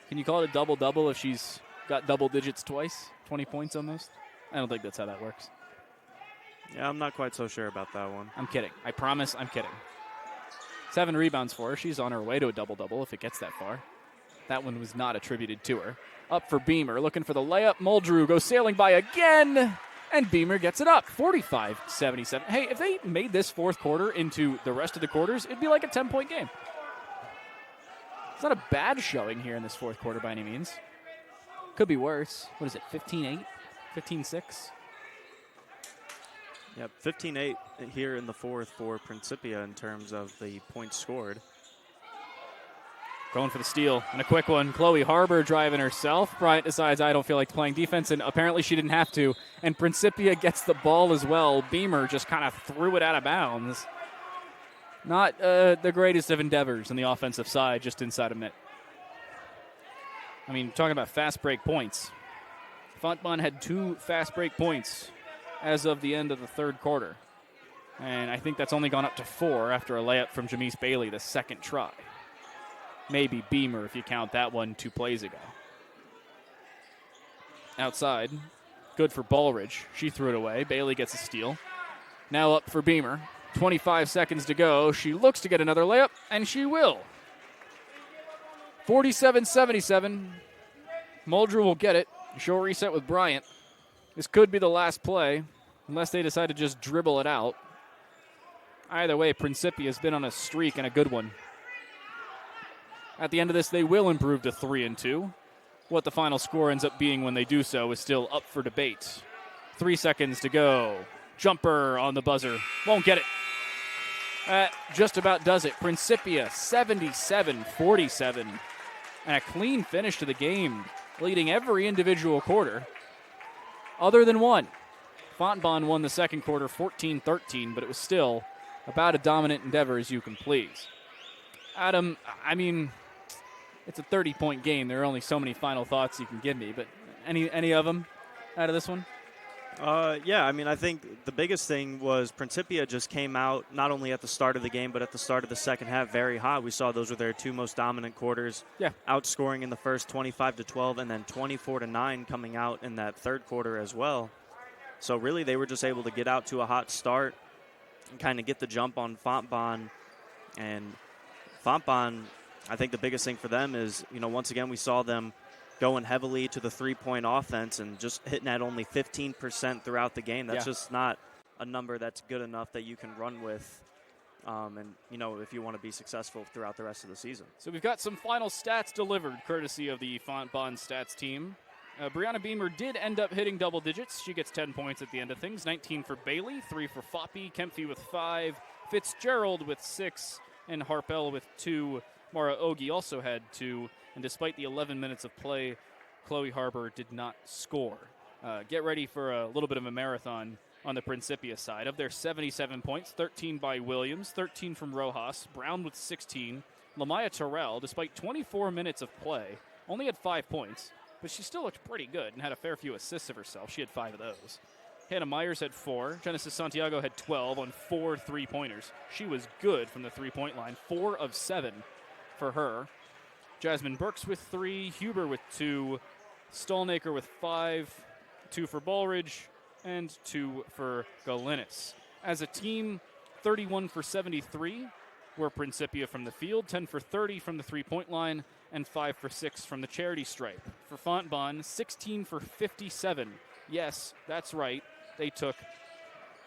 Can you call it a double-double if she's got double digits twice? 20 points almost? I don't think that's how that works. Yeah, I'm not quite so sure about that one. I'm kidding. I promise I'm kidding. 7 rebounds for her. She's on her way to a double-double if it gets that far. That one was not attributed to her. Up for Beamer, looking for the layup. Muldrew goes sailing by again, and Beamer gets it up. 45-77. Hey, if they made this fourth quarter into the rest of the quarters, it'd be like a 10-point game. It's not a bad showing here in this fourth quarter by any means. Could be worse. What is it, 15-8? 15-6? Yep, 15-8 here in the fourth for Principia in terms of the points scored. Going for the steal, and a quick one. Chloe Harbor driving herself. Bryant decides, I don't feel like playing defense, and apparently she didn't have to. And Principia gets the ball as well. Beamer just kind of threw it out of bounds. Not the greatest of endeavors on the offensive side, just inside a minute. I mean, talking about fast break points. Fontbonne had 2 fast break points as of the end of the third quarter. And I think that's only gone up to 4 after a layup from Jamise Bailey, the second try. Maybe Beamer if you count that one 2 plays ago. Outside, good for Baldridge. She threw it away. Bailey gets a steal. Now up for Beamer. 25 seconds to go. She looks to get another layup, and she will. 47-77. Muldrew will get it. She'll reset with Bryant. This could be the last play, unless they decide to just dribble it out. Either way, Principia has been on a streak and a good one. At the end of this, they will improve to 3-2. What the final score ends up being when they do so is still up for debate. 3 seconds to go. Jumper on the buzzer. Won't get it. That just about does it. Principia 77-47. And a clean finish to the game, leading every individual quarter. other than one. Fontbonne won the second quarter 14-13, but it was still about a dominant endeavor as you can please. Adam, I mean, it's a 30-point game. There are only so many final thoughts you can give me, but any of them out of this one? Yeah, I mean, I think the biggest thing was Principia just came out not only at the start of the game, but at the start of the second half very hot. We saw those were their two most dominant quarters. Yeah. Outscoring in the first 25-12 and then 24-9 coming out in that third quarter as well. So really they were just able to get out to a hot start and kind of get the jump on Fontbonne. And Fontbonne, I think the biggest thing for them is, once again we saw them going heavily to the three-point offense and just hitting at only 15% throughout the game. That's just not a number that's good enough that you can run with, if you want to be successful throughout the rest of the season. So we've got some final stats delivered, courtesy of the Fontbonne stats team. Brianna Beamer did end up hitting double digits. She gets 10 points at the end of things. 19 for Bailey, 3 for Foppe, Kempfe with 5, Fitzgerald with 6, and Harpel with 2. Mara Ogi also had 2. And despite the 11 minutes of play, Chloe Harbour did not score. Get ready for a little bit of a marathon on the Principia side. Of their 77 points, 13 by Williams, 13 from Rojas, Brown with 16. Lamaya Terrell, despite 24 minutes of play, only had 5 points, but she still looked pretty good and had a fair few assists of herself. She had 5 of those. Hannah Myers had 4. Genesis Santiago had 12 on 4 three-pointers. She was good from the three-point line, 4 of 7 for her. Jasmine Burks with 3, Huber with 2, Stolnaker with 5, 2 for Ballridge, and 2 for Galinis. As a team, 31 for 73 were Principia from the field, 10 for 30 from the three-point line, and 5 for 6 from the charity stripe. For Fontbonne, 16 for 57. Yes, that's right. They took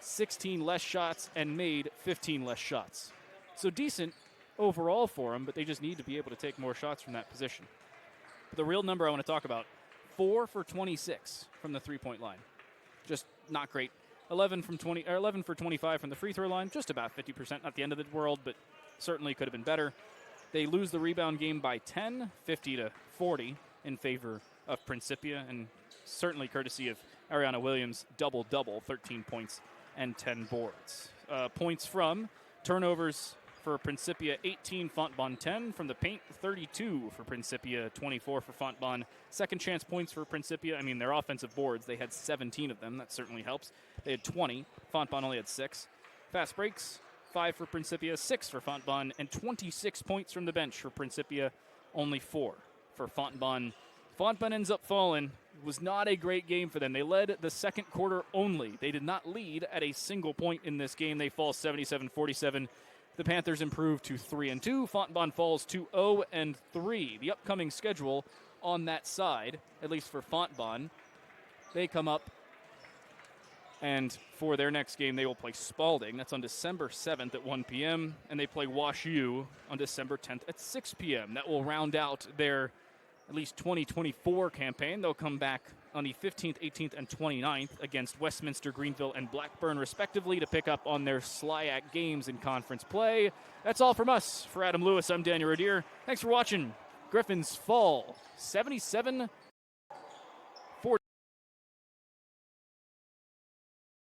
16 less shots and made 15 less shots. So decent overall for them, but they just need to be able to take more shots from that position. But the real number I want to talk about, 4 for 26 from the three-point line. Just not great. 11 for 25 from the free throw line, just about 50%, not the end of the world, but certainly could have been better. They lose the rebound game by 10, 50-40 in favor of Principia, and certainly courtesy of Ariana Williams, double-double, 13 points and 10 boards. Points from turnovers for Principia, 18, Fontbonne 10. From the paint, 32 for Principia, 24 for Fontbonne. Second chance points for Principia. I mean, their offensive boards, they had 17 of them. That certainly helps. They had 20. Fontbonne only had 6. Fast breaks, 5 for Principia, 6 for Fontbonne, and 26 points from the bench for Principia, only 4 for Fontbonne. Fontbonne ends up falling. It was not a great game for them. They led the second quarter only. They did not lead at a single point in this game. They fall 77-47. The Panthers improve to 3-2. Fontbonne falls to 0-3. The upcoming schedule on that side, at least for Fontbonne, they come up, and for their next game, they will play Spalding. That's on December 7th at 1 p.m., and they play Wash U on December 10th at 6 p.m. That will round out their at least 2024 campaign. They'll come back on the 15th, 18th, and 29th against Westminster, Greenville, and Blackburn, respectively, to pick up on their SLIAC games in conference play. That's all from us. For Adam Lewis, I'm Daniel Rodier. Thanks for watching. Griffins fall 77-54.